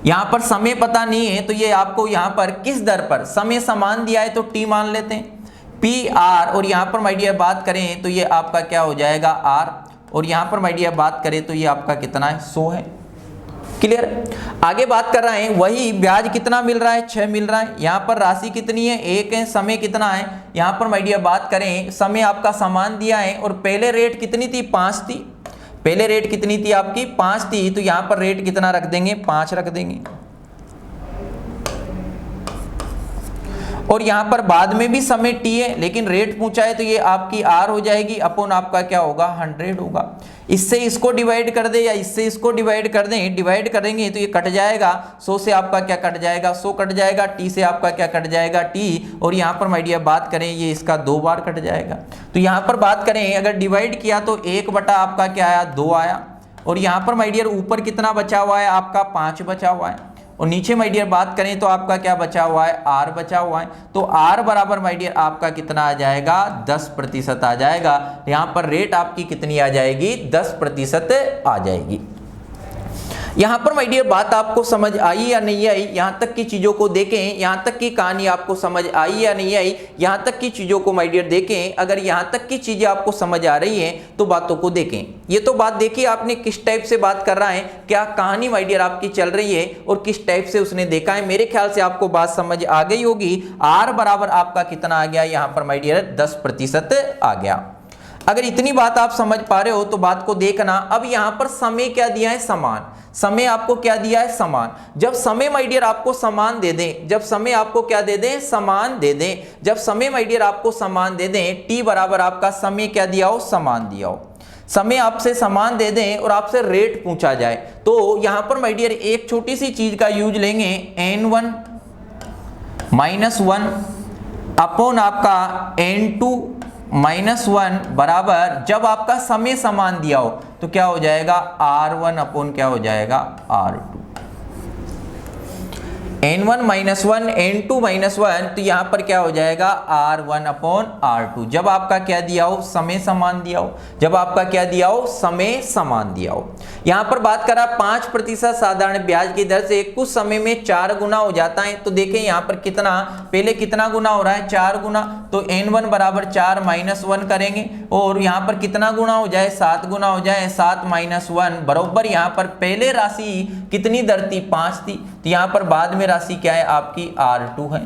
यहां पर समय पता नहीं है तो ये आपको यहां पर किस दर पर समय समान दिया है तो T मान लेते हैं PR, और यहां पर माय डियर बात करें तो ये आपका क्या हो जाएगा R, और यहां पर माय डियर बात करें तो ये आपका कितना है 100 है। क्लियर। आगे बात कर रहे हैं वही ब्याज कितना मिल रहा है 6 मिल रहा है। यहाँ पर राशि कितनी है 1 है, समय कितना है यहाँ पर माय डियर बात करें समय आपका समान दिया है और पहले रेट कितनी थी 5 थी, पहले रेट कितनी थी आपकी 5 थी, तो यहाँ पर रेट कितना रख देंगे 5 रख देंगे। और यहाँ पर बाद में भी समय T है लेकिन रेट पूछा है तो ये आपकी R हो जाएगी अपॉन आपका क्या होगा 100 होगा। इससे इसको डिवाइड कर दे या इससे इसको डिवाइड कर दें, डिवाइड करेंगे तो ये कट जाएगा 100 से आपका क्या कट जाएगा 100 कट जाएगा, T से आपका क्या कट जाएगा T, और यहाँ पर माय डियर बात करें ये इसका 2 बार कट जाएगा। तो यहाँ पर बात करें अगर डिवाइड किया तो 1 बटा आपका क्या आया 2 आया, और यहाँ पर माय डियर ऊपर कितना बचा हुआ है आपका 5 बचा हुआ है, और नीचे माय डियर बात करें तो आपका क्या बचा हुआ है R बचा हुआ है। तो R बराबर माय डियर आपका कितना आ जाएगा 10% आ जाएगा। यहाँ पर रेट आपकी कितनी आ जाएगी 10% आ जाएगी। यहाँ पर माय डियर बात आपको समझ आई या नहीं आई, यहाँ तक की चीजों को देखें, यहाँ तक की कहानी आपको समझ आई या नहीं आई, यहाँ तक की चीजों को माय डियर देखें। अगर यहाँ तक की चीजें आपको समझ आ रही हैं तो बातों को देखें। ये तो बात देखिए आपने किस टाइप से बात कर रहा है, क्या कहानी माय डियर आपकी चल रही है और किस टाइप से उसने देखा है। मेरे ख्याल से आपको बात समझ आ गई होगी। R बराबर आपका कितना आ गया यहाँ पर माय डियर 10% आ गया। अगर इतनी बात आप समझ पा रहे हो तो बात को देखना। अब यहाँ पर समय क्या दिया है समान, समय आपको क्या दिया है समान। जब समय माय डियर आपको समान दे दें, जब समय आपको क्या दे दें समान दे दें, जब समय माय डियर आपको समान दे दें, T बराबर आपका समय क्या दिया हो समान दिया हो, समय आपसे समान दे दें और आपसे रेट पूछा जाए तो यहाँ पर माय डियर एक छोटी सी चीज का यूज लेंगे N1 - 1 अपॉन आपका N2 -1 बराबर जब आपका समय समान दिया हो तो क्या हो जाएगा R1 अपॉन क्या हो जाएगा R2। n1 - 1 n2 - 1 तो यहां पर क्या हो जाएगा R1 अपॉन R2 जब आपका क्या दिया हो समय समान दिया हो, जब आपका क्या दिया हो समय समान दिया हो। यहां पर बात करा 5% साधारण ब्याज की दर से कुछ समय में 4 गुना हो जाता है। तो देखें यहां पर कितना पहले कितना गुना हो रहा है 4 गुना, तो n1 बराबर 4 - 1 करेंगे और यहां पर कितना गुना हो जाए 7 गुना हो जाए, 7 - 1 बराबर यहां पर पहले राशि कितनी दर थी 5 थी, तो यहां पर बाद में राशि क्या है आपकी R2 है।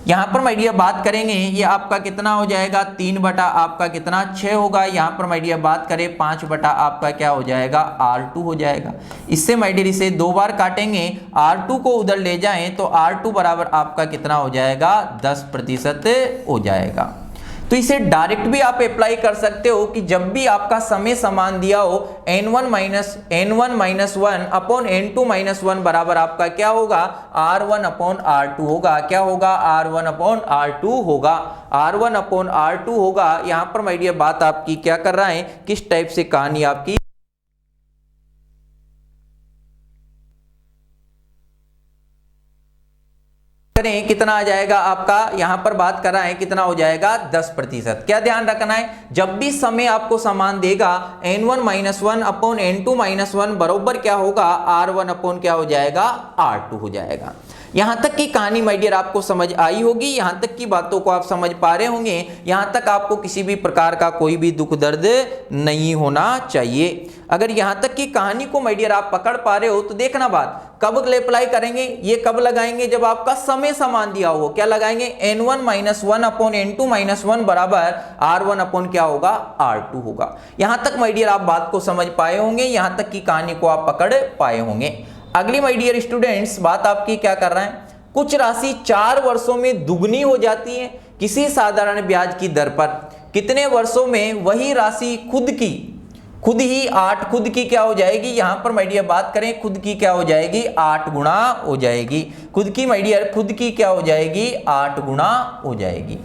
यहां पर माय डियर बात करेंगे ये आपका कितना हो जाएगा 3 बटा आपका कितना 6 होगा। यहां पर माय डियर बात करें 5 बटा आपका क्या हो जाएगा R2 हो जाएगा। इससे माय डियर इसे 2 बार काटेंगे, R2 को उधर ले जाएं तो R2 बराबर आपका कितना हो जाएगा 10% हो जाएगा। तो इसे डायरेक्ट भी आप अप्लाई कर सकते हो कि जब भी आपका समय समान दिया हो n1 - 1 अपॉन n2 - 1 बराबर आपका क्या होगा R1 अपॉन R2 होगा। क्या होगा R1 अपॉन R2 होगा, R1 अपॉन R2 होगा। यहां पर माय डियर बात आपकी क्या कर रहा है, किस टाइप से कहानी आपकी करें कितना आ जाएगा आपका, यहां पर बात कर रहा है कितना हो जाएगा 10%। क्या ध्यान रखना है जब भी समय आपको समान देगा n1 - 1 अपॉन n2 - 1 बराबर क्या होगा R1 अपॉन क्या हो जाएगा R2 हो जाएगा। यहां तक की कहानी माय डियर आपको समझ आई होगी, यहां तक की बातों को आप समझ पा रहे होंगे। यहां तक आपको किसी भी प्रकार का कोई भी दुख दर्द नहीं होना चाहिए। अगर यहां तक की कहानी को माय डियर आप पकड़ पा रहे हो तो देखना बात कब अप्लाई करेंगे, ये कब लगाएंगे जब आपका समय समान दिया हो। क्या लगाएंगे n1 - 1 अपॉन n2 - 1 बराबर R1 अपॉन क्या होगा R2 होगा। यहां तक माय डियर आप बात को समझ पाए होंगे, यहां तक की कहानी को आप पकड़ पाए होंगे। अगली माय डियर स्टूडेंट्स बात आपकी क्या कर रहे हैं, कुछ राशि 4 वर्षों में दुगनी हो जाती है किसी साधारण ब्याज की दर पर, कितने वर्षों में वही राशि खुद ही 8 खुद की क्या हो जाएगी। यहां पर माय डियर बात करें खुद की क्या हो जाएगी 8 गुना हो जाएगी। खुद की माय डियर खुद की क्या हो जाएगी 8 गुना हो जाएगी।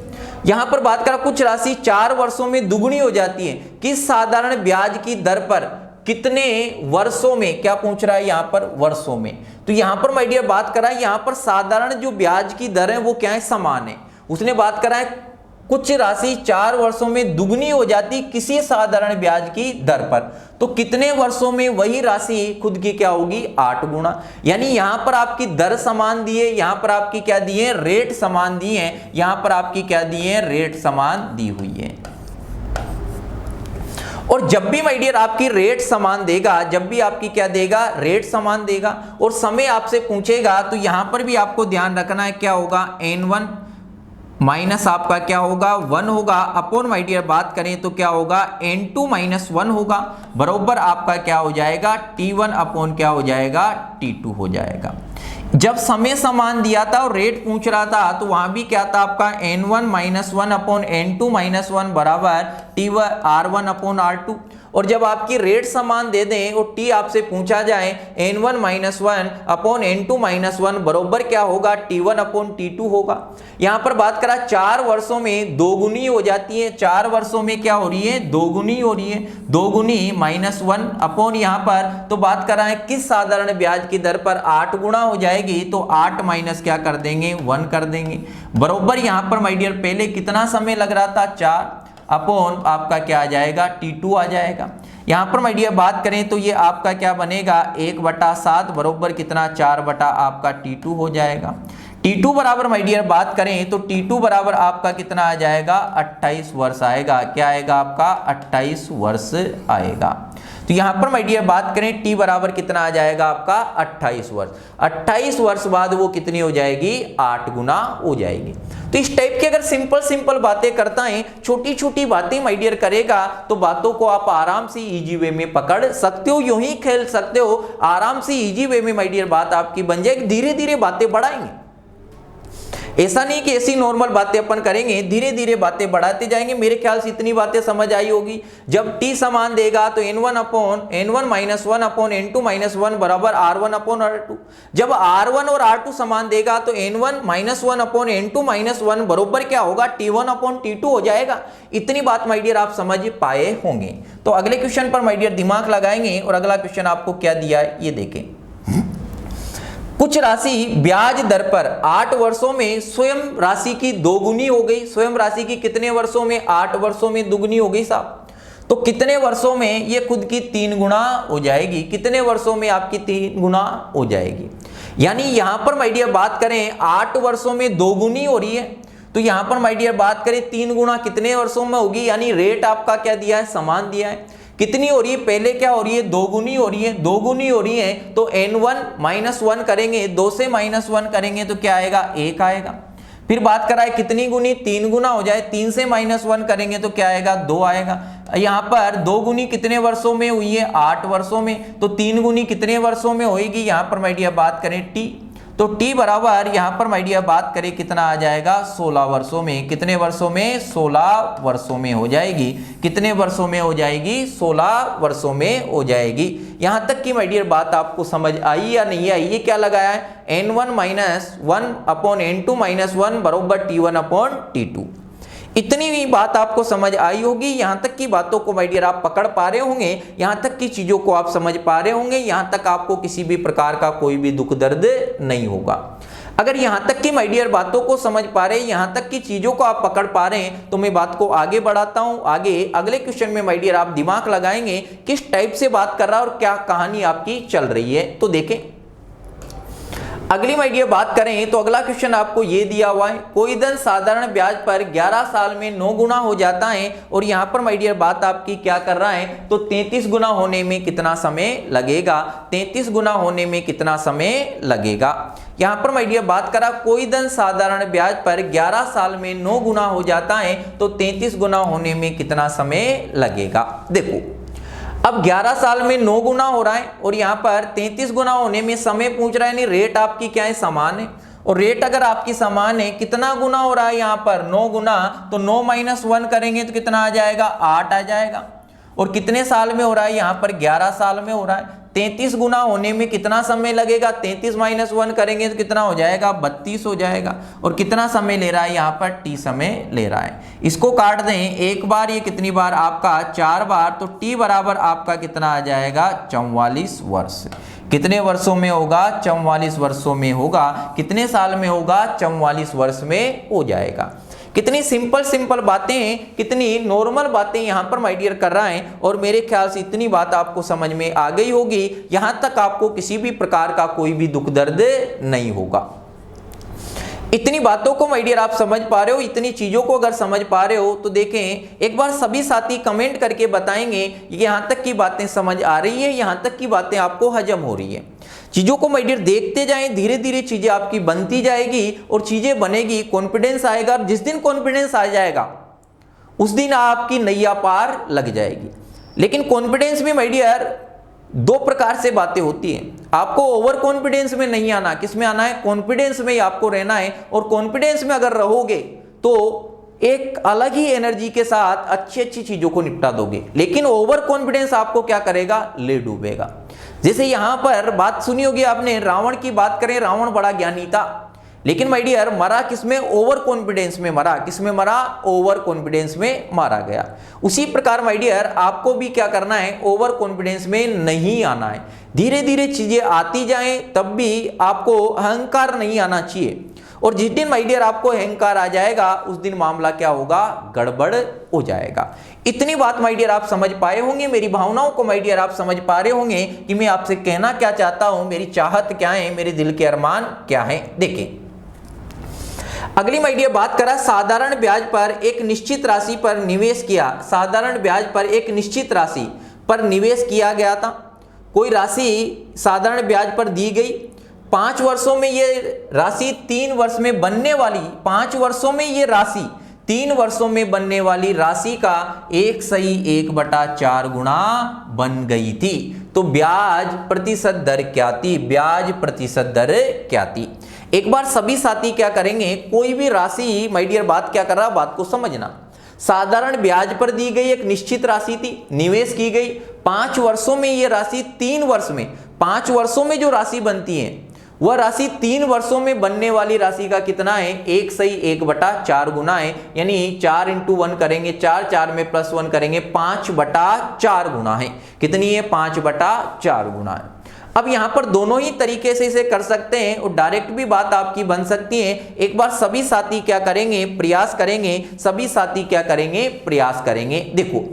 यहां पर बात करें कुछ राशि 4 वर्षों में दुगनी हो जाती है किस साधारण ब्याज की दर पर, कितने वर्षों में, क्या पूछ रहा है यहां पर वर्षों में। तो यहां पर माय डियर बात कर रहा है यहां पर साधारण जो ब्याज की दर है वो क्या है समान है। उसने बात करा है कुछ राशि 4 वर्षों में दुगनी हो जाती किसी साधारण ब्याज की दर पर, तो कितने वर्षों में वही राशि खुद की क्या होगी 8 गुना। यानी यहां पर आपकी दर समान दी है, यहां पर आपकी क्या दी है रेट समान दी है, यहां पर आपकी क्या दी है रेट समान दी हुई है। और जब भी माय डियर आपकी रेट समान देगा, जब भी आपकी क्या देगा रेट समान देगा और समय आपसे पूछेगा तो यहां पर भी आपको ध्यान रखना है क्या होगा n1 माइनस आपका क्या होगा 1 होगा अपॉन माय डियर बात करें तो क्या होगा n2 - 1 होगा बराबर आपका क्या हो जाएगा t1 अपॉन क्या हो जाएगा t2 हो जाएगा। जब समय समान दिया था और रेट पूछ रहा था तो वहां भी क्या था आपका n1 - 1 अपॉन n2 - 1 बराबर t1 R1 अपॉन R2। और जब आपकी रेट समान दे दें और t आपसे पूछा जाए n1 - 1 अपॉन n2 - 1 बराबर क्या होगा t1 अपॉन t2 होगा। यहां पर बात करा 4 वर्षों में दोगुनी हो जाती है, 4 वर्षों में क्या हो रही है दोगुनी हो रही है, दोगुनी -1 अपॉन यहां पर तो बात करा है किस साधारण ब्याज की दर पर 8 गुना हो जाएगी तो 8 माइनस क्या कर देंगे 1 कर देंगे बराबर। यहां पर माय डियर पहले कितना समय लग रहा था 4 अपॉन आपका क्या आ जाएगा t2 आ जाएगा। यहां पर माय डियर बात करें तो ये आपका क्या बनेगा 1/7 बराबर कितना 4 आपका t2 हो जाएगा। t2 बराबर माय डियर बात करें तो t2 बराबर आपका कितना आ जाएगा 28 वर्ष आएगा। क्या आएगा आपका 28 वर्ष आएगा। तो यहां पर माय डियर बात करें t बराबर कितना आ जाएगा आपका 28 वर्ष। 28 वर्ष बाद वो कितनी हो जाएगी 8 गुना हो जाएगी। तो इस टाइप की अगर सिंपल बातें करता है, छोटी छोटी बातें माय डियर करेगा तो बातों को आप आराम से इजी वे में पकड़ सकते हो, यूं ही खेल सकते हो आराम से इजी वे में माय डियर बात आपकी बन जाएगी। धीरे धीरे बातें बढ़ाएंगे। ऐसा नहीं कि ऐसी नॉर्मल बातें अपन करेंगे, धीरे धीरे बातें बढ़ाते जाएंगे। मेरे ख्याल से इतनी बातें समझ आई होगी। जब t समान देगा तो n1 upon n1 minus 1 upon n2 minus 1 बराबर r1 अपॉन r2। जब r1 और r2 समान देगा तो n1 minus 1 upon n2 minus 1 बराबर क्या होगा, t1 अपॉन t2 हो जाएगा। इतनी बात माय डियर आप समझ पाए होंगे। तो अगले क्वेश्चन पर माय डियर दिमाग लगाएंगे और अगला क्वेश्चन आपको क्या दिया है ये देखें। कुछ राशि ब्याज दर पर 8 वर्षों में स्वयं राशि की दोगुनी हो गई। स्वयं राशि की कितने वर्षों में, 8 वर्षों में दुगनी हो गई साहब। तो कितने वर्षों में ये खुद की 3 गुना हो जाएगी, कितने वर्षों में आपकी 3 गुना हो जाएगी। यानी यहां पर माय डियर बात करें 8 वर्षों में दोगुनी हो रही है, तो यहां पर माय डियर बात करें 3 गुना कितने वर्षों में होगी। यानी रेट आपका क्या दिया है, समान दिया है। कितनी हो रही है, पहले क्या हो रही है, दोगुनी हो रही है। दोगुनी हो रही है तो n1 माइनस 1 करेंगे, 2 से माइनस 1 करेंगे तो क्या आएगा, 1 आएगा। फिर बात करा है कितनी गुनी, 3 गुना हो जाए, 3 से माइनस 1 करेंगे तो क्या आएगा, 2 आएगा। यहाँ पर 2 गुनी कितने वर्षों में हुई है, 8 वर्षों में। तो 3 गुनी कितने वर्षों में होएगी, यहाँ पर माय डियर बात करें t, तो t बराबर यहाँ पर माय डियर बात करें कितना आ जाएगा, 16 वर्षों में। कितने वर्षों में, 16 वर्षों में हो जाएगी। कितने वर्षों में हो जाएगी, 16 वर्षों में हो जाएगी। यहां तक की माय डियर बात आपको समझ आई या नहीं आई। ये क्या लगाया है, n1 minus 1 upon n2 minus 1 बराबर t1 अपॉन t2। इतनी भी बात आपको समझ आई होगी। यहां तक की बातों को माय डियर आप पकड़ पा रहे होंगे, यहां तक की चीजों को आप समझ पा रहे होंगे। यहां तक आपको किसी भी प्रकार का कोई भी दुख दर्द नहीं होगा। अगर यहां तक की माय डियर बातों को समझ पा रहे हैं, यहां तक की चीजों को आप पकड़ पा रहे हैं, तो मैं बात को आगे बढ़ाता हूं। आगे अगले क्वेश्चन में माय डियर आप दिमाग लगाएंगे किस टाइप से बात कर रहा है और क्या कहानी आपकी चल रही है। तो देखें अगली माय डियर बात करें तो अगला क्वेश्चन आपको ये दिया हुआ है, कोई धन साधारण ब्याज पर 11 साल में 9 गुना हो जाता है। और यहां पर माय डियर बात आपकी क्या कर रहा है, तो 33 गुना होने में कितना समय लगेगा, 33 गुना होने में कितना समय लगेगा। यहां पर माय डियर बात करा कोई धन साधारण ब्याज पर 11 साल में 9 गुना हो जाता है, तो 33 गुना होने में कितना समय लगेगा। देखो अब 11 साल में 9 गुना हो रहा है और यहाँ पर 33 गुना होने में समय पूछ रहा है, यानी रेट आपकी क्या है, समान है। और रेट अगर आपकी समान है, कितना गुना हो रहा है यहाँ पर, 9 गुना, तो 9 माइनस 1 करेंगे तो कितना आ जाएगा, 8 आ जाएगा। और कितने साल में हो रहा है, यहाँ पर 11 साल में हो रहा है। 33 गुना होने में कितना समय लगेगा, 33 माइनस 1 करेंगे तो कितना हो जाएगा, 32 हो जाएगा। और कितना समय ले रहा है, यहाँ पर t समय ले रहा है। इसको काट दें एक बार, ये कितनी बार आपका 4 बार, तो t बराबर आपका कितना आ जाएगा, 44 वर्ष। कितने वर्षों में होगा, 44 वर्षों में होगा। कितने साल में होगा, 44 वर्ष में हो जाएगा। कितनी सिंपल सिंपल बातें, कितनी नॉर्मल बातें यहां पर माय डियर कर रहा है। और मेरे ख्याल से इतनी बात आपको समझ में आ गई होगी। यहां तक आपको किसी भी प्रकार का कोई भी दुख दर्द नहीं होगा। इतनी बातों को माय डियर आप समझ पा रहे हो, इतनी चीजों को अगर समझ पा रहे हो तो देखें एक बार सभी साथी कमेंट करके बताएंगे यहां तक की बातें समझ आ रही है, यहां तक की बातें आपको हजम हो रही है। चीजों को माय डियर देखते जाएं, धीरे धीरे चीजें आपकी बनती जाएगी और चीजें बनेगी, कॉन्फिडेंस आएगा। और जिस दिन कॉन्फिडेंस आ जाएगा उस दिन आपकी नैया पार लग जाएगी। लेकिन कॉन्फिडेंस में माय डियर 2 प्रकार से बातें होती हैं। आपको ओवर कॉन्फिडेंस में नहीं आना, किस में आना है, कॉन्फिडेंस में ही आपको रहना है। और कॉन्फिडेंस में अगर रहोगे तो एक अलग ही एनर्जी के साथ अच्छी अच्छी चीजों को निपटा दोगे। लेकिन ओवर कॉन्फिडेंस आपको क्या करेगा, ले डूबेगा। जैसे यहां पर बात सुनी होगी आपने, रावण की बात करें, रावण बड़ा ज्ञानी था, लेकिन माय डियर मरा किसमें, ओवर कॉन्फिडेंस में मरा। किसमें मरा, ओवर कॉन्फिडेंस में मारा गया। उसी प्रकार माय डियर आपको भी क्या करना है, ओवर कॉन्फिडेंस में नहीं आना है। धीरे धीरे चीजें आती जाएं, तब भी आपको अहंकार नहीं आना चाहिए। और जिस दिन माय डियर आपको अहंकार आ जाएगा उस दिन मामला क्या होगा, गड़बड़ हो जाएगा। इतनी बात माय डियर आप समझ पाए होंगे, मेरी भावनाओं को माय डियर आप समझ पा रहे होंगे कि मैं आपसे कहना क्या चाहता हूं, मेरी चाहत क्या है, मेरे दिल के अरमान क्या है। देखिए अगली माय डियर बात करा, साधारण ब्याज पर एक निश्चित राशि पर निवेश किया। साधारण ब्याज पर एक निश्चित राशि पर निवेश किया गया था। कोई राशि साधारण ब्याज पर दी गई, 5 वर्षों में ये राशि 3 वर्ष में बनने वाली, 5 वर्षों में ये राशि 3 वर्षों में बनने वाली राशि का 1/4 गुना बन गई थी। तो ब्याज प्रतिशत दर क्या थी, ब्याज प्रतिशत दर क्या थी। एक बार सभी साथी क्या करेंगे, कोई भी राशि माय डियर बात क्या कर रहा है, बात को समझना। साधारण ब्याज पर दी गई एक निश्चित राशि थी, निवेश की गई 5 वर्षों में, ये राशि 3 वर्ष में, 5 वर्षों में जो राशि बनती है वह राशि 3 वर्षों में बनने वाली राशि का कितना है, 1/1/4 गुना है, यानी 4 × 1 करेंगे 4, 4 में +1 करेंगे 5/4 गुना है। कितनी है, 5/4 गुना है। अब यहां पर दोनों ही तरीके से इसे कर सकते हैं और डायरेक्ट भी बात आपकी बन सकती है। एक बार सभी साथी क्या करेंगे, प्रयास करेंगे, सभी साथी क्या करेंगे, प्रयास करेंगे। देखो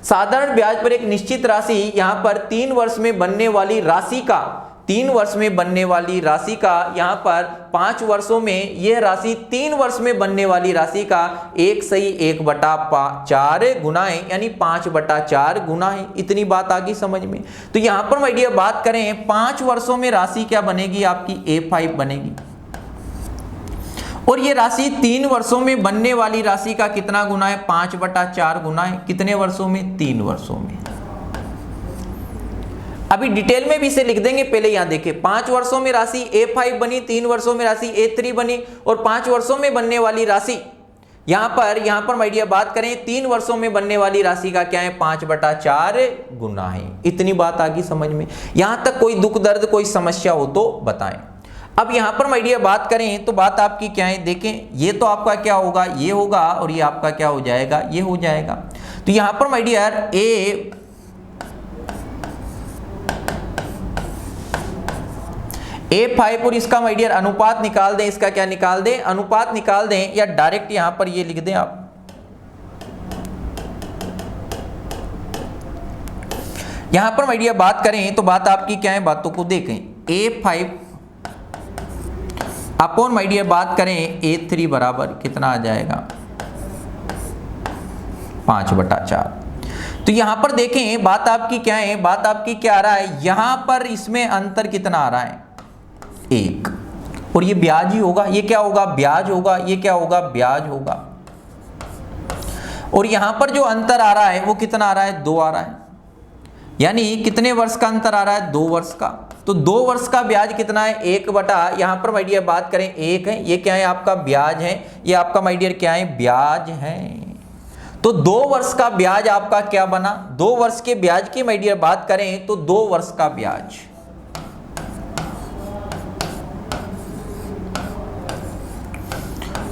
साधारण ब्याज पर एक निश्चित राशि, यहां पर 3 वर्ष में बनने वाली राशि का, 3 वर्ष में बनने वाली राशि का, यहां पर 5 वर्षों में यह राशि 3 वर्ष में बनने वाली राशि का 1/1/4 गुना है, यानी 5/4 गुना है। इतनी बात आ गई समझ में। तो यहां पर माय डियर बात करें 5 वर्षों में राशि क्या बनेगी, आपकी A5 बनेगी, और ये राशि 3 वर्षों में बनने वाली राशि का कितना गुना है, 5/4 गुना है। कितने वर्षों में, 3 वर्षों में। अभी डिटेल में भी इसे लिख देंगे, पहले यहां देखें 5 वर्षों में राशि A5 बनी, 3 वर्षों में राशि A3 बनी, और 5 वर्षों में बनने वाली राशि यहां पर माय डियर बात करें 3 वर्षों में बनने वाली राशि का क्या है, 5/4 गुना है। इतनी बात आ गई समझ में। यहां तक कोई दुख दर्द कोई समस्या हो तो बताएं। अब यहां पर माय डियर बात करें तो बात आपकी क्या है, देखें ये तो आपका क्या होगा, ये होगा, और ये आपका क्या हो जाएगा, ये हो जाएगा। तो यहां पर माय डियर A5 और इसका माय डियर अनुपात निकाल दें, इसका क्या निकाल दें, अनुपात निकाल दें, या डायरेक्ट यहां पर ये लिख दें आप। यहां पर माय डियर बात करें तो बात आपकी क्या है, बातों को देखें। A5 अपॉन माय डियर बात करें A3 बराबर कितना आ जाएगा, 5/4। तो यहां पर देखें बात आपकी क्या है, बात आपकी क्या आ रहा है, यहां पर इसमें अंतर कितना आ रहा है, 1, और ये ब्याज ही होगा, ये क्या होगा, ब्याज होगा, ये क्या होगा, ब्याज होगा। और यहां पर जो अंतर आ रहा है वो कितना आ रहा है, 2 आ रहा है, यानी कितने वर्ष का अंतर आ रहा है, 2 वर्ष का। तो 2 वर्ष का ब्याज कितना है, 1 बटा, यहां पर माय डियर बात करें 1 है, ये क्या है आपका ब्याज है, ये आपका माय डियर क्या है, ब्याज है। तो 2 वर्ष का ब्याज आपका क्या बना, 2 वर्ष के ब्याज की माय डियर बात करें तो 2 वर्ष का ब्याज,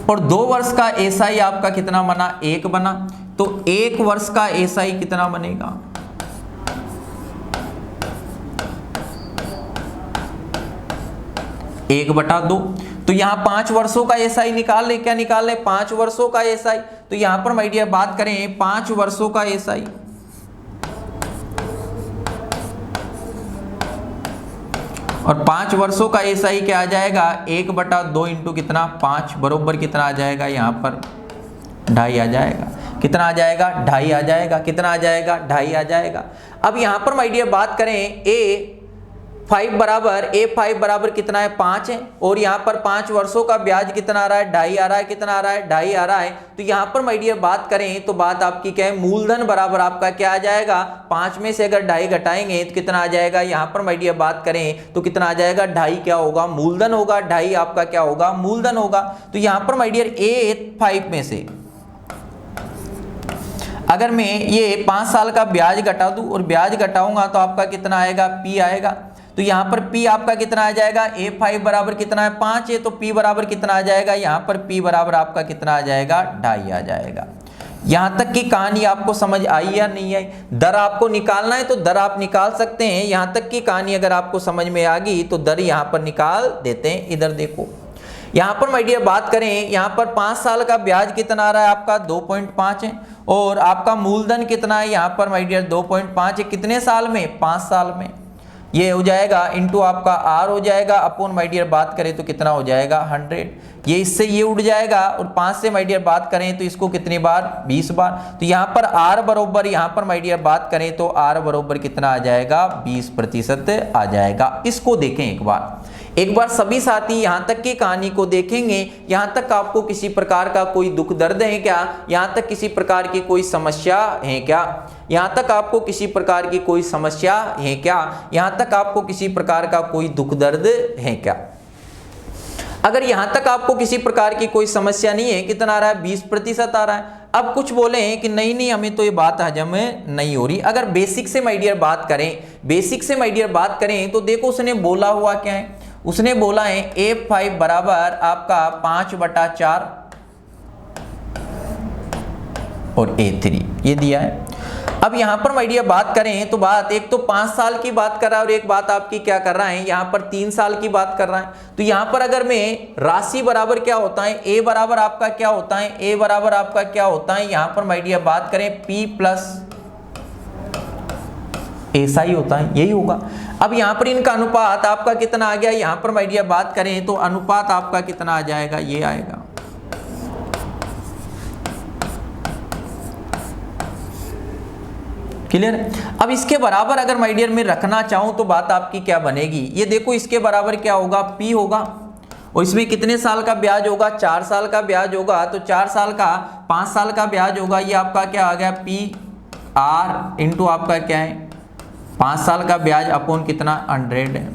और 2 वर्ष का एसआई आपका कितना बना, 1 बना। तो 1 वर्ष का एसआई कितना बनेगा, 1/2। तो यहां 5 वर्षों का एसआई निकाल ले, क्या निकाल ले, 5 वर्षों का एसआई। तो यहां पर माय डियर बात करें 5 वर्षों का एसआई, और 5 वर्षों का एसआई क्या आ जाएगा, 1/2 इंटू कितना, 5 बरोबर कितना आ जाएगा, यहां पर 2.5 आ जाएगा। कितना आ जाएगा, 2.5 आ जाएगा। कितना आ जाएगा, 2.5 आ जाएगा। अब यहां पर माय डियर बात करें A5 बराबर कितना है, 5 है, और यहाँ पर 5 वर्षों का ब्याज कितना आ रहा है, 2.5 आ रहा है। कितना आ रहा है, 2.5 आ रहा है। तो यहाँ पर माय डियर बात करें तो बात आपकी क्या है, मूलधन बराबर आपका क्या आ जाएगा, 5 में से अगर 2.5 घटाएंगे तो कितना आ जाएगा, यहाँ पर माय डियर बात करें तो कितना आ जाएगा, 2.5 क्या होगा, मूलधन होगा। 2.5 आपका क्या होगा, मूलधन होगा। तो यहाँ पर माय डियर A5 में से अगर मैं ये 5 साल का ब्याज घटा दूं और ब्याज घटाऊंगा तो आपका कितना आएगा, P आएगा। तो यहाँ पर P आपका कितना आ जाएगा, A5 बराबर कितना है, 5 है, तो P बराबर कितना आ जाएगा, यहाँ पर P बराबर आपका कितना आ जाएगा, 2.5 आ जाएगा। यहाँ तक की कहानी आपको समझ आई या नहीं आई? दर आपको निकालना है तो दर आप निकाल सकते हैं। यहाँ तक की कहानी अगर आपको समझ में आ गई तो दर यहाँ पर निकाल देते हैं। इधर देखो, यहाँ पर माय डियर बात करें, यहाँ पर 5 साल का ब्याज कितना आ रहा है आपका, 2.5 है, और आपका मूलधन कितना है, यहाँ पर माय डियर 2.5 है। कितने साल में, 5 साल में। ये हो जाएगा इंटू आपका R हो जाएगा, अपॉन माय डियर बात करें तो कितना हो जाएगा, 100। ये इससे ये उड़ जाएगा, और 5 से माय डियर बात करें तो इसको कितनी बार, 20 बार। तो यहाँ पर R बरोबर, यहाँ पर माय डियर बात करें तो R बरोबर कितना आ जाएगा, 20% आ जाएगा। इसको देखें एक बार सभी साथी यहाँ तक की कहानी को देखेंगे। यहाँ तक आपको किसी प्रकार का कोई दुख दर्द है क्या, यहाँ तक किसी प्रकार की कोई समस्या है क्या, यहाँ तक आपको किसी प्रकार की कोई समस्या है क्या, यहाँ तक आपको किसी प्रकार का कोई दुख दर्द है क्या? अगर यहां तक आपको किसी प्रकार की कोई समस्या नहीं है, कितना आ रहा है 20% आ रहा है। अब कुछ बोले हैं कि नहीं नहीं हमें तो ये बात हजम नहीं हो रही। अगर बेसिक से माय डियर बात करें, बेसिक से माय डियर बात करें तो देखो उसने बोला हुआ क्या है, उसने बोला है A5 बराबर आपका 5/4 और A3 ये दिया है। अब यहां पर माय डियर बात करें तो बात एक तो 5 साल की बात कर रहा है और एक बात आपकी क्या कर रहा है, यहां पर 3 साल की बात कर रहा है। तो यहां पर अगर मैं राशि बराबर क्या होता है, A बराबर आपका क्या होता है, A बराबर आपका क्या होता है, यहां पर माय डियर बात करें P प्लस ऐसा ही होता है, यही होगा। अब यहां पर इनका अनुपात आपका कितना आ गया, यहां पर माय डियर बात करें तो अनुपात आपका कितना आ जाएगा, ये आएगा। क्लियर है। अब इसके बराबर अगर माय डियर में रखना चाहूं तो बात आपकी क्या बनेगी, ये देखो इसके बराबर क्या होगा, P होगा और इसमें कितने साल का ब्याज होगा, 4 साल का ब्याज होगा। तो 4 साल का 5 साल का ब्याज होगा, ये आपका क्या आ गया PR इंटू आपका क्या है 5 साल का ब्याज अपॉन कितना 100 है।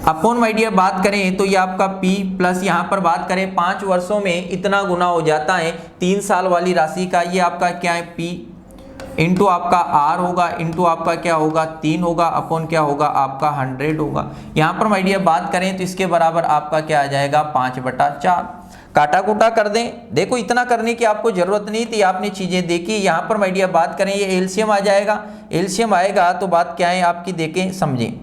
अपॉन माय डियर बात करें तो ये आपका P प्लस यहाँ पर बात करें 5 वर्षों में इतना गुना हो जाता है 3 साल वाली राशि का, ये आपका क्या है P इंटू आपका R होगा इंटू आपका क्या होगा 3 होगा अपॉन क्या होगा आपका 100 होगा। यहाँ पर माय डियर बात करें तो इसके बराबर आपका क्या आ जाएगा 5/4। काटा कूटा कर दें, देखो इतना करने की आपको जरूरत नहीं थी, आपने चीजें देखी। यहाँ पर माय डियर बात करें ये एलसीएम आ जाएगा, एलसीएम आएगा तो बात क्या है आपकी देखें समझें।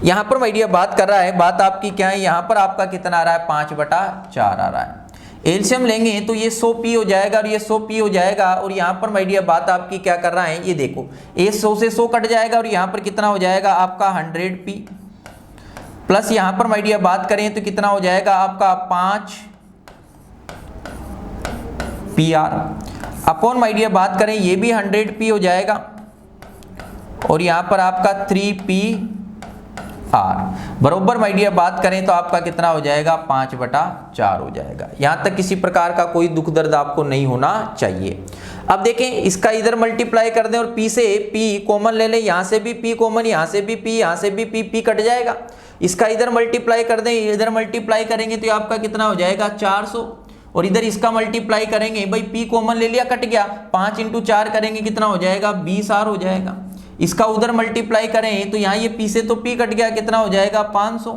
यहाँ पर माय डियर बात कर रहा है, बात आपकी क्या है, यहाँ पर आपका कितना आ रहा है 5/4 आ रहा है। एलसीएम लेंगे तो ये 100p हो जाएगा और ये 100p हो जाएगा और यहाँ पर माय डियर बात आपकी क्या कर रहा है, ये देखो ये 100 से 100 कट जाएगा और यहाँ पर कितना हो जाएगा आपका 100p प्लस यहाँ पर माय डियर बात करें तो कितना हो जाएगा आपका 5PR अपॉन माय डियर बात करें ये भी 100p हो जाएगा और यहाँ पर आपका 3PR बरोबर माय डियर बात करें तो आपका कितना हो जाएगा 5/4 हो जाएगा। यहाँ तक किसी प्रकार का कोई दुख दर्द आपको नहीं होना चाहिए। अब देखें इसका इधर मल्टीप्लाई कर दें और P से P कॉमन ले लें, यहाँ से भी P कॉमन, यहाँ से भी P, यहाँ से भी P कट जाएगा। इसका इधर मल्टीप्लाई कर दें, इधर मल्टीप्लाई करेंगे तो आपका कितना हो जाएगा 400 और इधर इसका मल्टीप्लाई करेंगे, भाई P कॉमन ले लिया कट गया, 5 × 4 करेंगे कितना हो जाएगा 20R हो जाएगा। इसका उधर मल्टीप्लाई करें तो यहाँ ये P से तो P कट गया, कितना हो जाएगा 500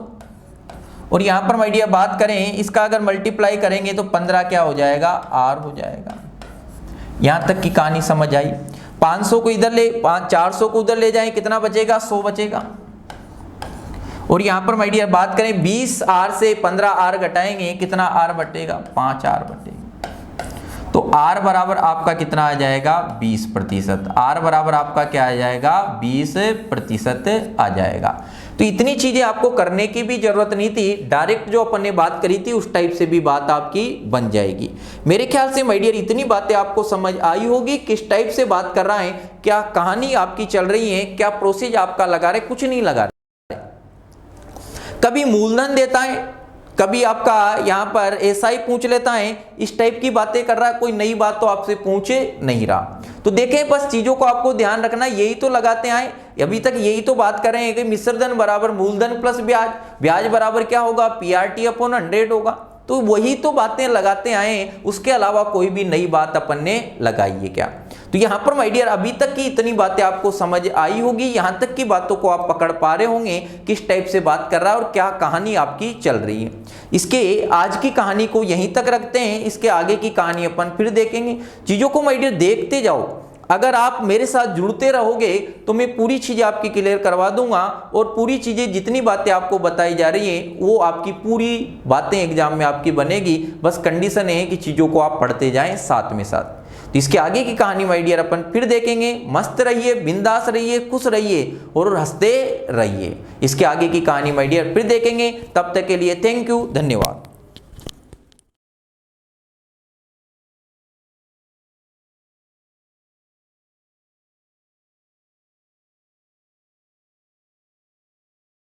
और यहाँ पर माय डियर बात करें इसका अगर मल्टीप्लाई करेंगे तो 15 क्या हो जाएगा R हो जाएगा। यहाँ तक की कहानी समझ आई। 500 को इधर ले 400 को उधर ले जाएं कितना बचेगा 100 बचेगा और यहाँ पर माय डियर बात करें 20R से 15R घटाएंगे कितना R बटेगा 5R बटेगा। तो R बराबर आपका कितना आ जाएगा 20%, R बराबर आपका क्या आ जाएगा 20% आ जाएगा। तो इतनी चीजें आपको करने की भी जरूरत नहीं थी, डायरेक्ट जो अपन ने बात करी थी उस टाइप से भी बात आपकी बन जाएगी। मेरे ख्याल से माय डियर इतनी बातें आपको समझ आई होगी, किस टाइप से बात कर रहा है, क्या कहानी आपकी चल रही है, क्या प्रोसेस आपका लगा रहे, कुछ नहीं लगा रहे। कभी मूलधन देता है, कभी आपका यहाँ पर ऐसा ही पूछ लेता है, इस टाइप की बातें कर रहा है, कोई नई बात तो आपसे पूछे नहीं रहा। तो देखें बस चीजों को आपको ध्यान रखना, यही तो लगाते आए अभी तक, यही तो बात कर रहे हैं कि मिश्र धन बराबर मूलधन प्लस ब्याज, ब्याज बराबर क्या होगा PRT अपॉन 100 होगा। तो वही तो बातें लगाते आए, उसके अलावा कोई भी नई बात अपन ने लगाई है क्या। तो यहाँ पर माय डियर अभी तक की इतनी बातें आपको समझ आई होगी, यहाँ तक की बातों को आप पकड़ पा रहे होंगे किस टाइप से बात कर रहा है और क्या कहानी आपकी चल रही है। इसके आज की कहानी को यहीं तक रखते हैं, इसके आगे की कहानी अपन फिर देखेंगे। चीजों को माय डियर देखते जाओ, अगर आप मेरे साथ जुड़ते रहोगे तो मैं पूरी चीजें आपकी क्लियर करवा दूंगा और पूरी चीजें जितनी बातें आपको बताई जा रही हैं वो आपकी पूरी बातें एग्जाम में आपकी बनेगी। बस कंडीशन है कि चीजों को आप पढ़ते जाएं साथ में साथ। तो इसके आगे की कहानी माय डियर अपन फिर देखेंगे। मस्त रहिए, बिंदास रहिए, खुश रहिए और हंसते रहिए। इसके आगे की कहानी माय डियर फिर देखेंगे। तब तक के लिए थैंक यू, धन्यवाद।